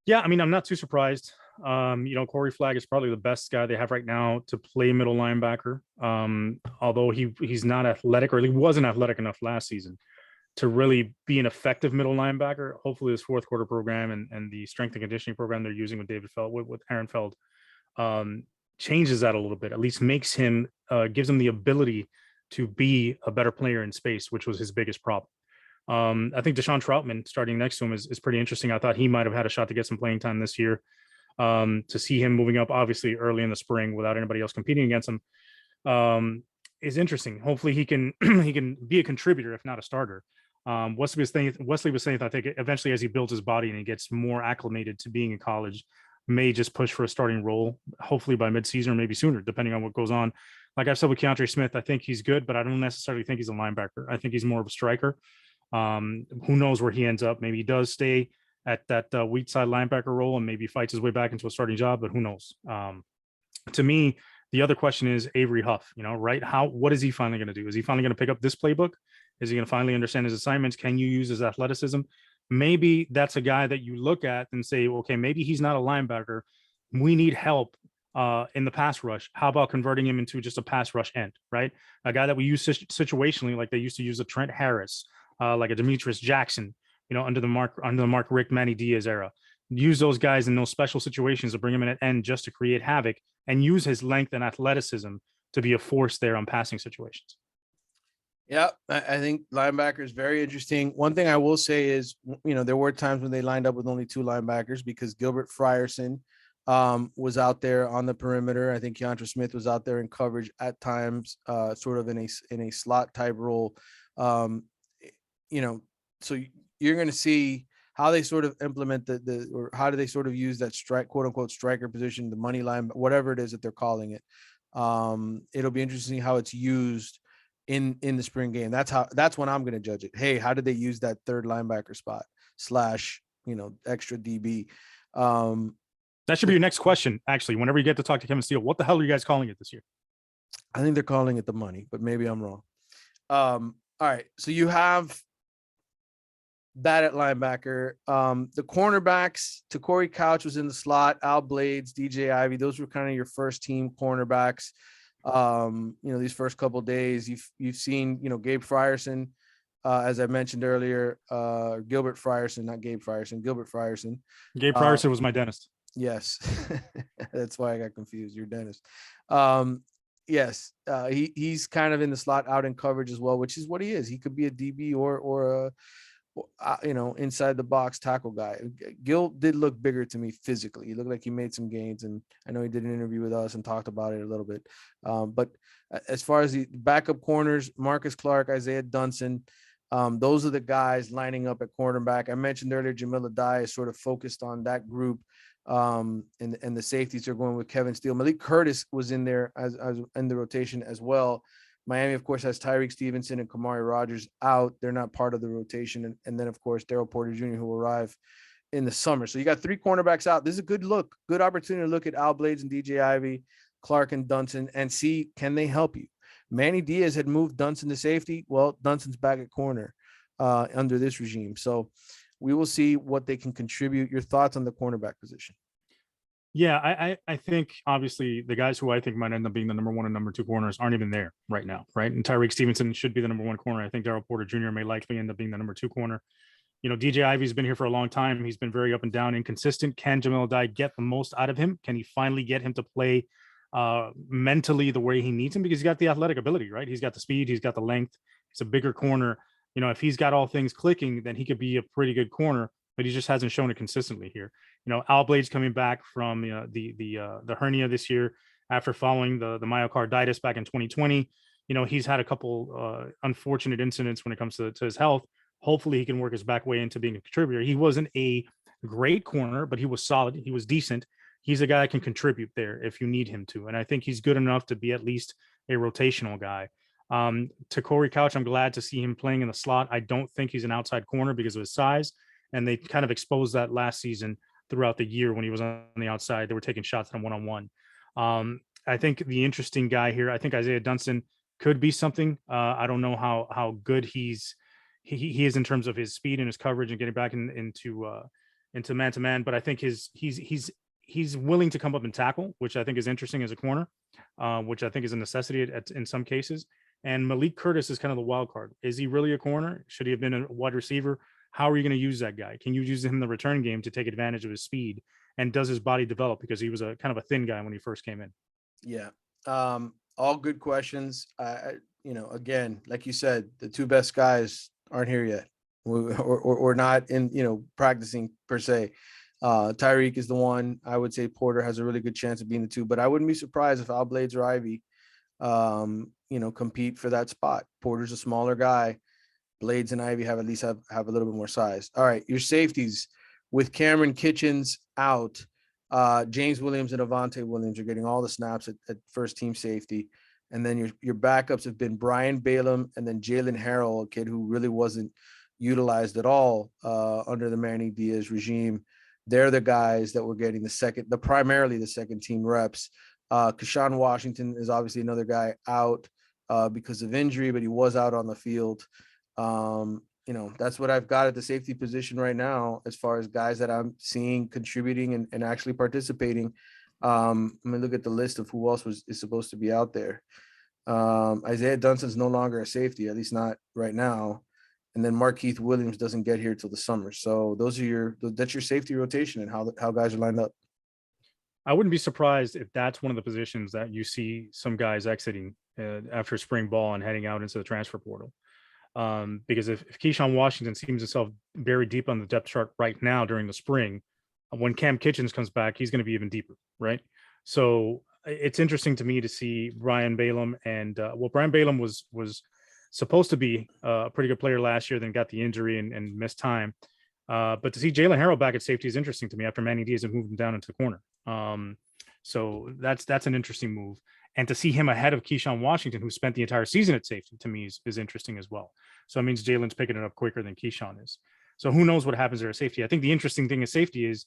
Yeah, I mean, I'm not too surprised. Corey Flagg is probably the best guy they have right now to play middle linebacker. Although he's not athletic, or he wasn't athletic enough last season to really be an effective middle linebacker. Hopefully this fourth quarter program and the strength and conditioning program they're using with David Feld, with Aaron Feld, changes that a little bit, at least makes him, gives him the ability to be a better player in space, which was his biggest problem. I think Deshaun Troutman starting next to him is pretty interesting. I thought he might have had a shot to get some playing time this year. To see him moving up, obviously early in the spring without anybody else competing against him, is interesting. Hopefully he can he can be a contributor, if not a starter. Wesley Basainth, I think eventually as he builds his body and he gets more acclimated to being in college, may just push for a starting role, hopefully by midseason or maybe sooner, depending on what goes on. Like I've said with Keontra Smith, I think he's good, but I don't necessarily think he's a linebacker. I think he's more of a striker. Who knows where he ends up? Maybe he does stay at that weak side linebacker role and maybe fights his way back into a starting job, but who knows? To me, the other question is Avery Huff, right? What is he finally going to do? Is he finally going to pick up this playbook? Is he going to finally understand his assignments? Can you use his athleticism? Maybe that's a guy that you look at and say, okay, maybe he's not a linebacker. We need help in the pass rush. How about converting him into just a pass rush end, right? A guy that we use situationally, like they used to use a Trent Harris, like a Demetrius Jackson, under the Mark Richt, Manny Diaz era. Use those guys in those special situations to bring him in at end just to create havoc and use his length and athleticism to be a force there on passing situations. Yeah, I think linebacker is very interesting. One thing I will say is, there were times when they lined up with only two linebackers because Gilbert Frierson was out there on the perimeter. I think Keontra Smith was out there in coverage at times, sort of in a slot type role. Um, you know, so you're going to see how they sort of implement or how do they sort of use that strike, quote unquote, striker position, the money line, whatever it is that they're calling it. It'll be interesting how it's used in the spring game. That's when I'm going to judge it. Hey, how did they use that third linebacker spot slash, extra DB? That should be your next question. Actually, whenever you get to talk to Kevin Steele, what the hell are you guys calling it this year? I think they're calling it the money, but maybe I'm wrong. All right. So you have that at linebacker. The cornerbacks, Corey Couch was in the slot, Al Blades, DJ Ivy. Those were kind of your first team cornerbacks. These first couple days, you've seen, Gabe Frierson, as I mentioned earlier, Gilbert Frierson, not Gabe Frierson, Gilbert Frierson. Gabe Frierson was my dentist. Yes, that's why I got confused. Your dentist. Yes, he's kind of in the slot, out in coverage as well, which is what he is. He could be a DB or a inside the box tackle guy. Gil did look bigger to me physically. He looked like he made some gains, and I know he did an interview with us and talked about it a little bit. But as far as the backup corners, Marcus Clark, Isaiah Dunson, those are the guys lining up at cornerback. I mentioned earlier, Jamila Dye is sort of focused on that group. And the safeties are going with Kevin Steele. Malik Curtis was in there as in the rotation as well. Miami, of course, has Tyreek Stevenson and Kamari Rogers out. They're not part of the rotation. And then, of course, Daryl Porter Jr., who will arrive in the summer. So you got three cornerbacks out. This is a good opportunity to look at Al Blades and DJ Ivy, Clark and Dunson, and see, can they help you? Manny Diaz had moved Dunson to safety. Well, Dunson's back at corner under this regime. So we will see what they can contribute. Your thoughts on the cornerback position? Yeah, I think obviously the guys who I think might end up being the number one and number two corners aren't even there right now, right? And Tyreek Stevenson should be the number one corner. I think Daryl Porter Jr. may likely end up being the number two corner. DJ Ivy's been here for a long time. He's been very up and down, inconsistent. Can Jamil Adai get the most out of him? Can he finally get him to play mentally the way he needs him? Because he's got the athletic ability, right? He's got the speed, he's got the length. He's a bigger corner. If he's got all things clicking, then he could be a pretty good corner, but he just hasn't shown it consistently here. Al Blade's coming back from the hernia this year after following the myocarditis back in 2020. He's had a couple unfortunate incidents when it comes to his health. Hopefully he can work his back way into being a contributor. He wasn't a great corner, but he was solid. He was decent. He's a guy that can contribute there if you need him to. And I think he's good enough to be at least a rotational guy. To Corey Couch, I'm glad to see him playing in the slot. I don't think he's an outside corner because of his size. And they kind of exposed that last season throughout the year when he was on the outside. They were taking shots at him one-on-one. I think the interesting guy here, I think Isaiah Dunson could be something. I don't know how good he is in terms of his speed and his coverage and getting back into man-to-man, but I think he's willing to come up and tackle, which I think is interesting as a corner, which I think is a necessity in some cases. And Malik Curtis is kind of the wild card. Is he really a corner? Should he have been a wide receiver? How are you going to use that guy? Can you use him in the return game to take advantage of his speed? And does his body develop? Because he was a kind of a thin guy when he first came in. Yeah. All good questions. Again, like you said, the two best guys aren't here yet or not in, practicing per se. Tyreek is the one. I would say Porter has a really good chance of being the two, but I wouldn't be surprised if Al Blades or Ivy, compete for that spot. Porter's a smaller guy. Blades and Ivy have a little bit more size. All right, your safeties with Cameron Kitchens out, James Williams and Avante Williams are getting all the snaps at first team safety, and then your backups have been Brian Balaam and then Jalen Harrell, a kid who really wasn't utilized at all under the Manny Diaz regime. They're the guys that were getting primarily the second team reps. Kashawn Washington is obviously another guy out because of injury, but he was out on the field. That's what I've got at the safety position right now, as far as guys that I'm seeing contributing and actually participating. Let me look at the list of who else is supposed to be out there. Isaiah Dunson's no longer a safety, at least not right now. And then Markeith Williams doesn't get here till the summer. So that's your safety rotation and how guys are lined up. I wouldn't be surprised if that's one of the positions that you see some guys exiting after spring ball and heading out into the transfer portal. Because if Keyshawn Washington seems himself very deep on the depth chart right now during the spring, when Cam Kitchens comes back, he's going to be even deeper, right? So it's interesting to me to see Brian Balaam and Brian Balaam was supposed to be a pretty good player last year, then got the injury and missed time. But to see Jalen Harrell back at safety is interesting to me after Manny Diaz had moved him down into the corner. So that's an interesting move. And to see him ahead of Keyshawn Washington, who spent the entire season at safety, to me is interesting as well. So it means Jalen's picking it up quicker than Keyshawn is. So who knows what happens there at safety? I think the interesting thing at safety is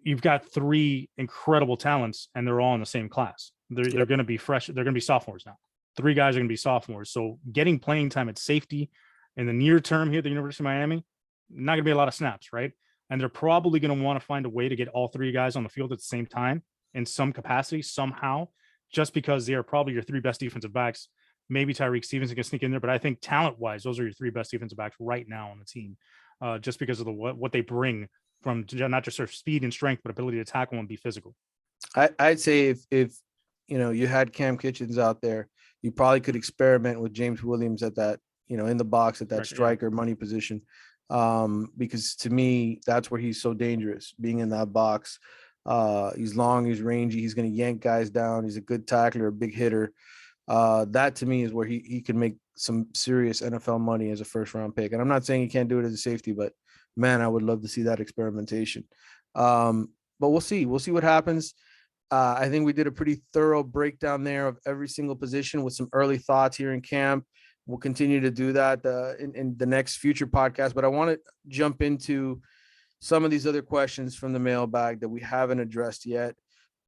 you've got three incredible talents and they're all in the same class. They're going to be fresh. They're going to be sophomores now. Three guys are going to be sophomores. So getting playing time at safety in the near term here at the University of Miami, not going to be a lot of snaps, right? And they're probably going to want to find a way to get all three guys on the field at the same time in some capacity, somehow, just because they are probably your three best defensive backs. Maybe Tyreek Stevenson can sneak in there, but I think talent-wise, those are your three best defensive backs right now on the team, just because of what they bring from not just their speed and strength, but ability to tackle and be physical. I'd say if you had Cam Kitchens out there, you probably could experiment with James Williams at that, in the box at that striker money position. Because to me, that's where he's so dangerous, being in that box. He's long, he's rangy, he's going to yank guys down. He's a good tackler, a big hitter. That to me is where he can make some serious NFL money as a first round pick. And I'm not saying he can't do it as a safety, but man, I would love to see that experimentation. But we'll see what happens. I think we did a pretty thorough breakdown there of every single position with some early thoughts here in camp. We'll continue to do that in the next future podcast, but I want to jump into some of these other questions from the mailbag that we haven't addressed yet.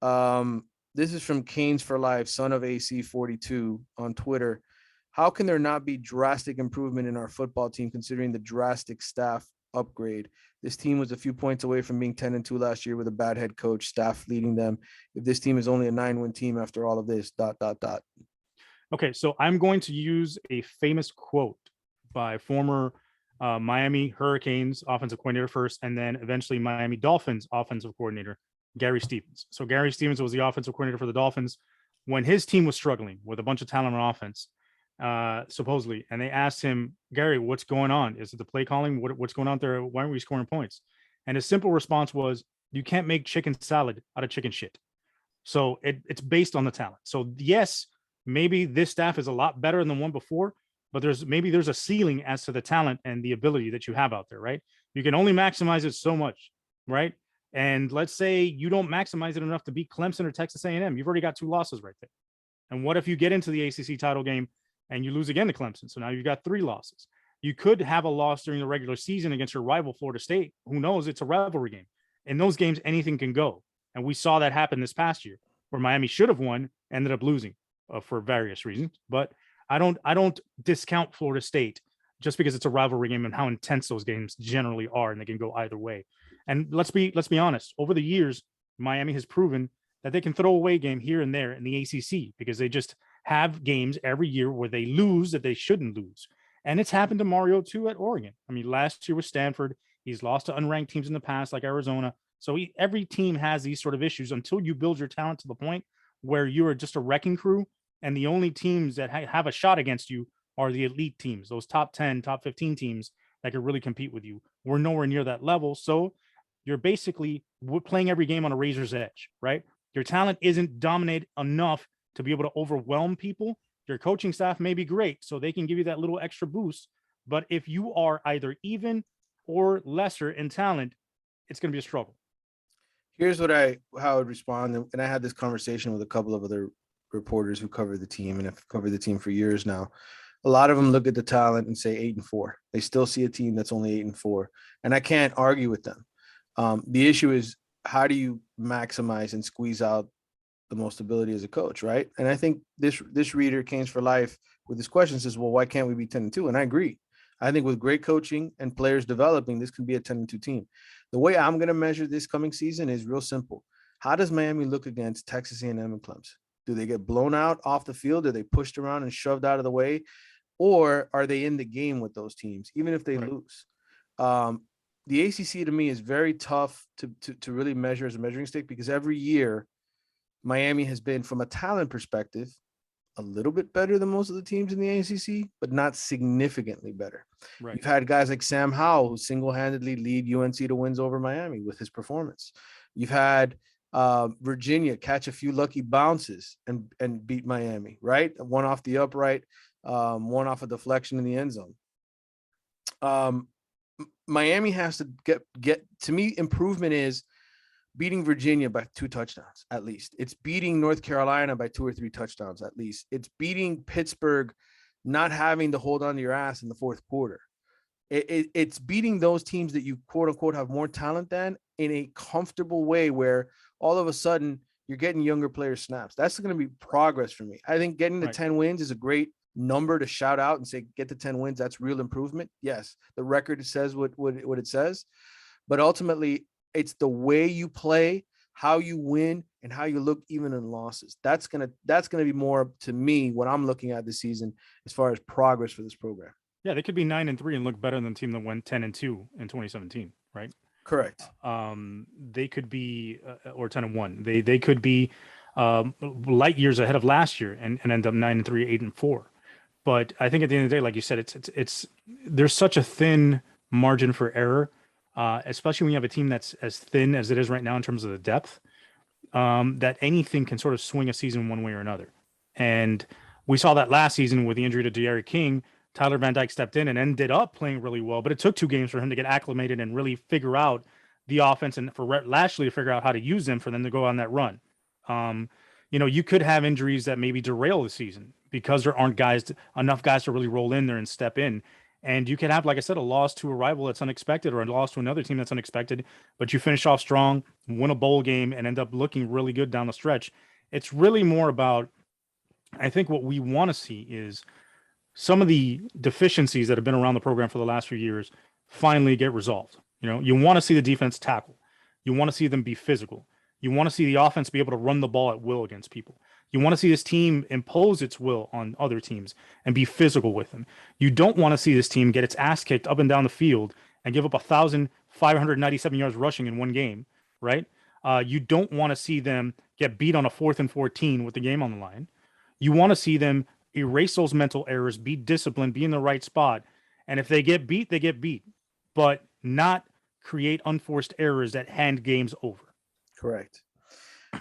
This is from Canes for Life, son of AC42 on Twitter. How can there not be drastic improvement in our football team considering the drastic staff upgrade? This team was a few points away from being 10-2 last year with a bad head coach, staff leading them. If this team is only a 9-win team after all of this, ... Okay, so I'm going to use a famous quote by former Miami Hurricanes offensive coordinator first, and then eventually Miami Dolphins offensive coordinator, Gary Stevens. So Gary Stevens was the offensive coordinator for the Dolphins when his team was struggling with a bunch of talent on offense, supposedly. And they asked him, Gary, what's going on? Is it the play calling? What's going on there? Why aren't we scoring points? And his simple response was, you can't make chicken salad out of chicken shit. So it's based on the talent. So yes, maybe this staff is a lot better than the one before, but there's a ceiling as to the talent and the ability that you have out there, right? You can only maximize it so much, right? And let's say you don't maximize it enough to beat Clemson or Texas A&M. You've already got 2 losses right there. And what if you get into the ACC title game and you lose again to Clemson? So now you've got 3 losses. You could have a loss during the regular season against your rival, Florida State. Who knows? It's a rivalry game. In those games, anything can go. And we saw that happen this past year where Miami should have won, ended up losing for various reasons. But I don't discount Florida State just because it's a rivalry game and how intense those games generally are, and they can go either way. And let's be honest. Over the years, Miami has proven that they can throw away a game here and there in the ACC because they just have games every year where they lose that they shouldn't lose. And it's happened to Mario too at Oregon. I mean, last year with Stanford, he's lost to unranked teams in the past like Arizona. So every team has these sort of issues until you build your talent to the point where you are just a wrecking crew. And the only teams that have a shot against you are the elite teams, those top 10, top 15 teams that could really compete with you. We're nowhere near that level. So you're basically playing every game on a razor's edge, right? Your talent isn't dominant enough to be able to overwhelm people. Your coaching staff may be great, so they can give you that little extra boost. But if you are either even or lesser in talent, it's going to be a struggle. Here's how I would respond. And I had this conversation with a couple of other reporters who cover the team and have covered the team for years now. A lot of them look at the talent and say 8-4. They still see a team that's only 8-4. And I can't argue with them. The issue is, how do you maximize and squeeze out the most ability as a coach, right? And I think this reader, Canes for Life, with this question says, well, why can't we be 10-2? And I agree. I think with great coaching and players developing, this can be a 10-2 team. The way I'm going to measure this coming season is real simple. How does Miami look against Texas A&M and Clemson? Do they get blown out off the field? Are they pushed around and shoved out of the way? Or are they in the game with those teams, even if they lose? The ACC to me is very tough to really measure as a measuring stick because every year Miami has been, from a talent perspective, a little bit better than most of the teams in the ACC, but not significantly better. Right. You've had guys like Sam Howell, who single-handedly lead UNC to wins over Miami with his performance. You've had Virginia catch a few lucky bounces and beat Miami, right? One off the upright, one off a deflection in the end zone. Miami has to get to me. Improvement is beating Virginia by 2 touchdowns at least. It's beating North Carolina by 2 or 3 touchdowns at least. It's beating Pittsburgh, not having to hold on to your ass in the fourth quarter. It's beating those teams that you quote unquote have more talent than in a comfortable way, where all of a sudden you're getting younger player snaps. That's going to be progress for me. I think getting to 10 wins is a great number to shout out and say, get to 10 wins. That's real improvement. Yes, the record says what it says, but ultimately it's the way you play, how you win, and how you look even in losses. That's gonna be more, to me, what I'm looking at this season as far as progress for this program. Yeah, they could be 9-3 and look better than the team that went 10-2 in 2017, right? Correct. They could be or 10-1. They could be light years ahead of last year and end up 9-3, 8-4. But I think at the end of the day, like you said, it's there's such a thin margin for error, especially when you have a team that's as thin as it is right now in terms of the depth, that anything can sort of swing a season one way or another. And we saw that last season with the injury to De'Aaron King. Tyler Van Dyke stepped in and ended up playing really well, but it took 2 games for him to get acclimated and really figure out the offense, and for Rhett Lashley to figure out how to use them for them to go on that run. You could have injuries that maybe derail the season because there aren't enough guys to really roll in there and step in. And you can have, like I said, a loss to a rival that's unexpected or a loss to another team that's unexpected, but you finish off strong, win a bowl game, and end up looking really good down the stretch. It's really more about, I think what we want to see is some of the deficiencies that have been around the program for the last few years finally get resolved. You want to see the defense tackle. You want to see them be physical. You want to see the offense be able to run the ball at will against people. You want to see this team impose its will on other teams and be physical with them. You don't want to see this team get its ass kicked up and down the field and give up 1,597 yards rushing in one game, right? You don't want to see them get beat on a 4th and 14 with the game on the line. You want to see them erase those mental errors, be disciplined, be in the right spot. And if they get beat, they get beat, but not unforced errors that hand games over. Correct.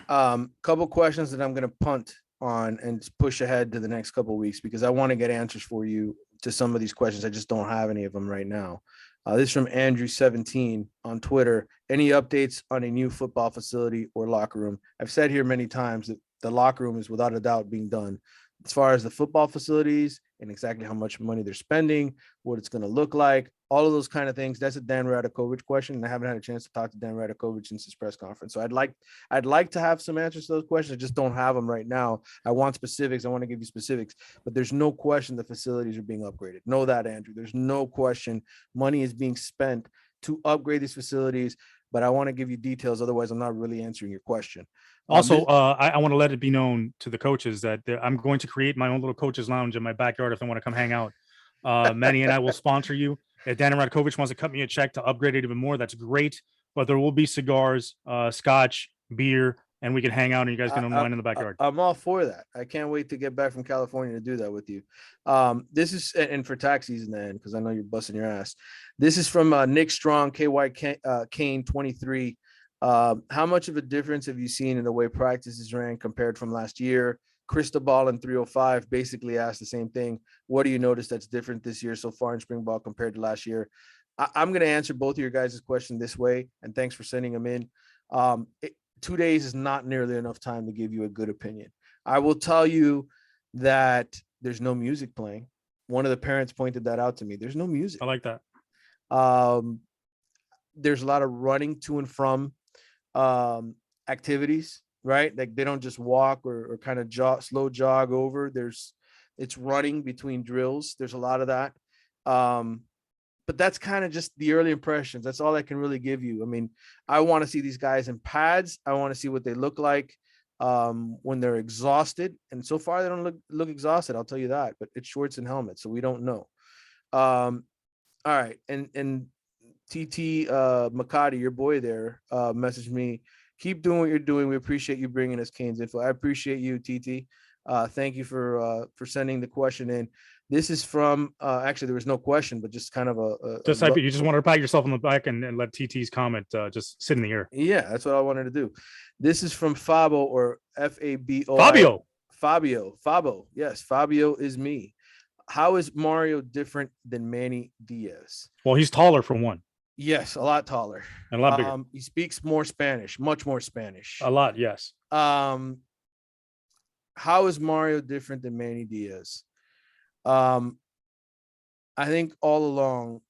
Couple questions that I'm going to punt on and push ahead to the next couple of weeks, because I want to get answers for you to some of these questions. I just don't have any of them right now. This is from Andrew17 on Twitter. Any updates on a new football facility or locker room? I've said here many times that the locker room is without a doubt being done. As far as the football facilities and exactly how much money they're spending, what it's going to look like, all of those kind of things, that's a Dan Radakovich question. And I haven't had a chance to talk to Dan Radakovich since his press conference. So I'd like to have some answers to those questions. I just don't have them right now. I want specifics. I want to give you specifics, but there's no question the facilities are being upgraded. Know that, Andrew. There's no question money is being spent to upgrade these facilities, but I want to give you details. Otherwise, I'm not really answering your question. Also, I want to let it be known to the coaches that I'm going to create my own little coaches lounge in my backyard if they want to come hang out. Manny and I will sponsor you. If Dan Radkovich wants to cut me a check to upgrade it even more, that's great. But there will be cigars, scotch, beer, and we can hang out and you guys can unwind in the backyard. I'm all for that. I can't wait to get back from California to do that with you. This is, and for tax season then, because I know you're busting your ass. This is from Nick Strong, Kane 23. How much of a difference have you seen in the way practices ran compared from last year? Cristobal in 305 basically asked the same thing. What do you notice that's different this year so far in spring ball compared to last year? I'm going to answer both of your guys' question this way, and thanks for sending them in. 2 days is not nearly enough time to give you a good opinion. I will tell you that there's no music playing. One of the parents pointed that out to me. There's no music. I like that. There's a lot of running to and from activities, right? Like they don't just walk or kind of slow jog over. It's running between drills. There's a lot of that. But that's kind of just the early impressions. That's all I can really give you. I mean, I want to see these guys in pads. I want to see what they look like when they're exhausted. And so far, they don't look exhausted. I'll tell you that. But it's shorts and helmets, so we don't know. All right, and TT Makati, your boy there, messaged me. Keep doing what you're doing. We appreciate you bringing us Canes info. I appreciate you, TT. Thank you for sending the question in. This is from actually there was no question, but just kind of Just type it. You just want to pat yourself on the back and let TT's comment just sit in the air. yeah, that's what I wanted to do. This is from Fabo or Fabo. Fabio. Yes, Fabio is me. How is Mario different than Manny Diaz? Well, he's taller for one. Yes, a lot taller. And a lot bigger. He speaks more Spanish, much more Spanish. A lot, yes. How is Mario different than Manny Diaz? I think all along,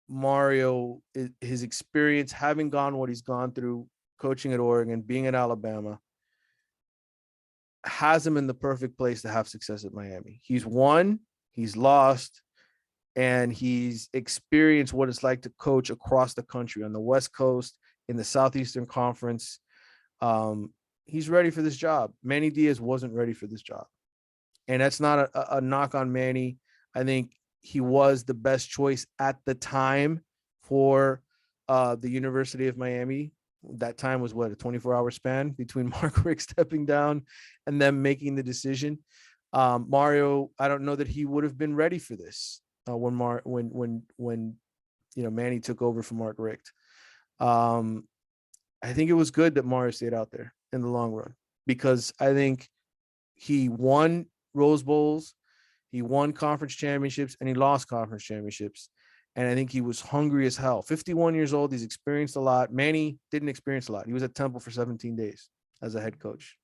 Mario, his experience, having gone what he's gone through, coaching at Oregon, being at Alabama, has him in the perfect place to have success at Miami. He's won, he's lost, and he's experienced what it's like to coach across the country on the West Coast, in the Southeastern Conference. He's ready for this job. Manny Diaz wasn't ready for this job. And that's not a knock on Manny. I think he was the best choice at the time for the University of Miami. That time was what, a 24-hour span between Mark Richt stepping down and them making the decision. Mario, I don't know that he would have been ready for this when Manny took over for Mark Richt. I think it was good that Mario stayed out there in the long run, because I think he won Rose Bowls, he won conference championships, and he lost conference championships. And I think he was hungry as hell. 51 years old. He's experienced a lot. Manny didn't experience a lot. He was at Temple for 17 days as a head coach.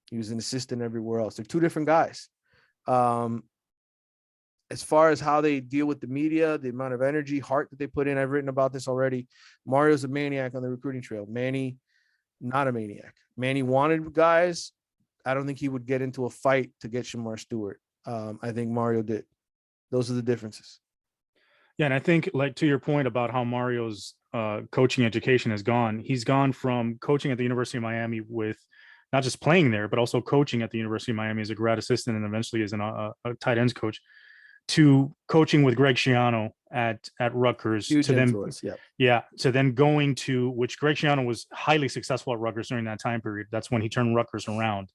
He was an assistant everywhere else. They're two different guys. As far as how they deal with the media, the amount of energy, heart that they put in, I've written about this already. Mario's a maniac on the recruiting trail. Manny, not a maniac. Manny wanted guys. I don't think he would get into a fight to get Shamar Stewart. I think Mario did. Those are the differences. Yeah, and I think, like, to your point about how Mario's coaching education has gone, he's gone from coaching at the University of Miami with not just playing there, but also coaching at the University of Miami as a grad assistant and eventually as a tight ends coach, to coaching with Greg Schiano at Rutgers. Huge to influence, then, yeah. So then going to, which Greg Schiano was highly successful at Rutgers during that time period. That's when he turned Rutgers around.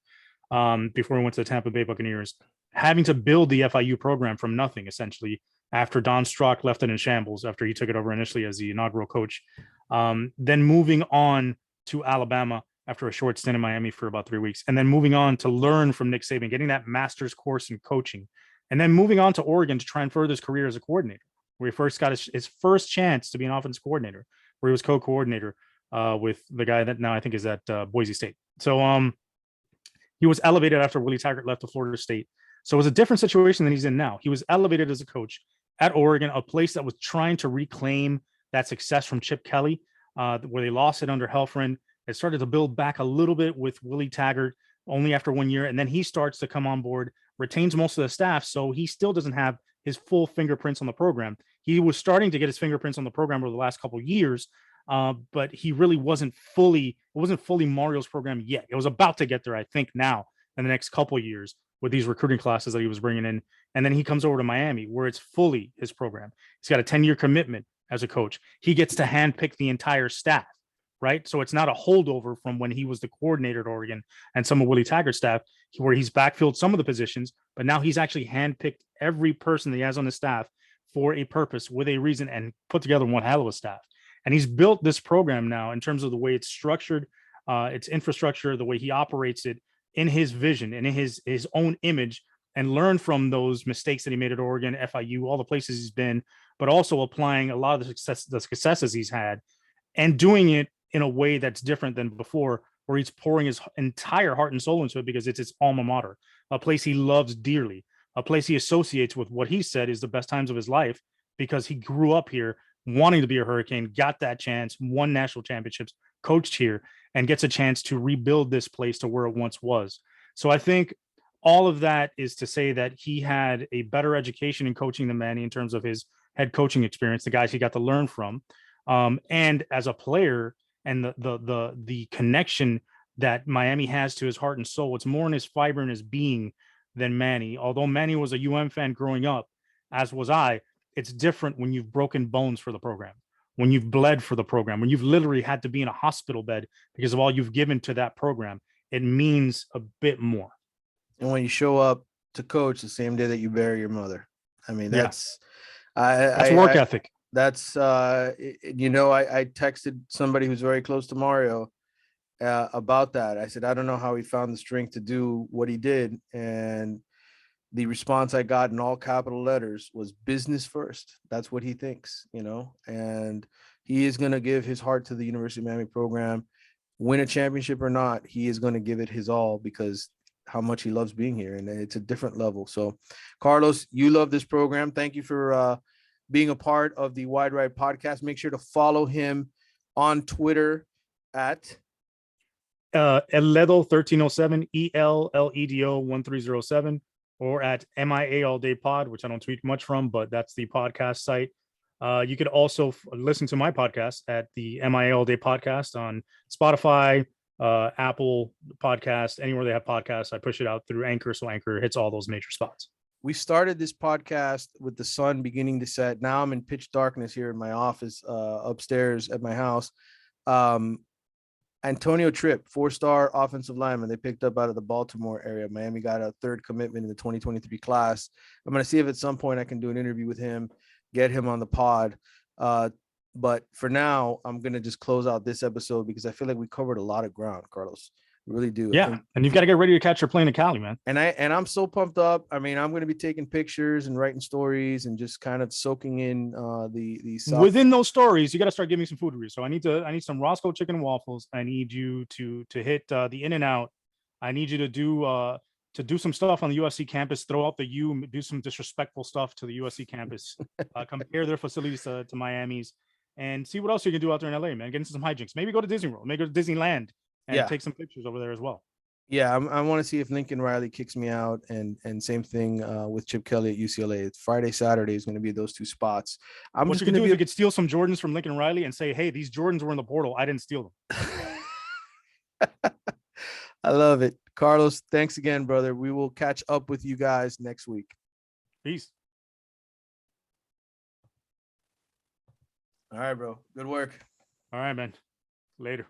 Before he went to the Tampa Bay Buccaneers, having to build the FIU program from nothing, essentially, after Don Strock left it in shambles after he took it over initially as the inaugural coach. Then moving on to Alabama after a short stint in Miami for about 3 weeks, and then moving on to learn from Nick Saban, getting that master's course in coaching, and then moving on to Oregon to try and further his career as a coordinator, where he first got his first chance to be an offense coordinator, where he was co-coordinator with the guy that now I think is at Boise State. So he was elevated after Willie Taggart left to Florida State. So it was a different situation than he's in now. He was elevated as a coach at Oregon, a place that was trying to reclaim that success from Chip Kelly, where they lost it under Helfrich. It started to build back a little bit with Willie Taggart only after 1 year. And then he starts to come on board, retains most of the staff. So he still doesn't have his full fingerprints on the program. He was starting to get his fingerprints on the program over the last couple of years, but he really wasn't fully Mario's program yet. It was about to get there, I think, now in the next couple of years with these recruiting classes that he was bringing in. And then he comes over to Miami, where it's fully his program. He's got a 10-year commitment as a coach. He gets to handpick the entire staff, right? So it's not a holdover from when he was the coordinator at Oregon and some of Willie Taggart's staff, where he's backfilled some of the positions, but now he's actually handpicked every person that he has on his staff for a purpose, with a reason, and put together one hell of a staff. And he's built this program now in terms of the way it's structured, its infrastructure, the way he operates it in his vision and in his own image, and learn from those mistakes that he made at Oregon, FIU, all the places he's been, but also applying a lot of the successes he's had and doing it in a way that's different than before, where he's pouring his entire heart and soul into it because it's his alma mater, a place he loves dearly, a place he associates with what he said is the best times of his life, because he grew up here wanting to be a Hurricane, got that chance, won national championships, coached here, and gets a chance to rebuild this place to where it once was. So I think all of that is to say that he had a better education in coaching than Manny in terms of his head coaching experience, the guys he got to learn from, and as a player, and the connection that Miami has to his heart and soul. It's more in his fiber and his being than Manny. Although Manny was a UM fan growing up, as was I, it's different when you've broken bones for the program, when you've bled for the program, when you've literally had to be in a hospital bed because of all you've given to that program. It means a bit more. and when you show up to coach the same day that you bury your mother. I mean, Yeah. that's That's work ethic. that's I texted somebody who's very close to Mario about that. I said, I don't know how he found the strength to do what he did, and the response I got in all capital letters was business first. That's what he thinks, and he is going to give his heart to the University of Miami program, win a championship or not. He is going to give it his all because how much he loves being here, and it's a different level. So, Carlos, you love this program. Thank you for being a part of the Wide Right podcast. Make sure to follow him on Twitter at Ledo 1307, ELLEDO 1307, or at MIA All Day Pod, which I don't tweet much from, but that's the podcast site. You could also listen to my podcast at the MIA All Day Podcast on Spotify, Apple Podcast, anywhere they have podcasts. I push it out through Anchor, so Anchor hits all those major spots. We started this podcast with the sun beginning to set. Now I'm in pitch darkness here in my office upstairs at my house. Antonio Tripp, 4-star offensive lineman they picked up out of the Baltimore area. Miami got a third commitment in the 2023 class. I'm going to see if at some point I can do an interview with him, get him on the pod. But for now, I'm going to just close out this episode because I feel like we covered a lot of ground, Carlos. We really do. Yeah, and you've got to get ready to catch your plane to Cali, man. And I'm so pumped up. I mean, I'm going to be taking pictures and writing stories and just kind of soaking in the South. Within those stories, you got to start giving me some food reviews. So I need some Roscoe chicken and waffles. I need you to hit the In-N-Out. I need you to do some stuff on the USC campus. Throw out the U. Do some disrespectful stuff to the USC campus. Compare their facilities to Miami's, and see what else you can do out there in LA, man. Get into some hijinks. Maybe go to Disney World. Maybe go to Disneyland and take some pictures over there as well. Yeah, I want to see if Lincoln Riley kicks me out, and same thing with Chip Kelly at UCLA. It's Friday, Saturday is going to be those two spots. What you can do is you could steal some Jordans from Lincoln Riley and say, "Hey, these Jordans were in the portal. I didn't steal them." I love it, Carlos. Thanks again, brother. We will catch up with you guys next week. Peace. All right, bro. Good work. All right, man. Later.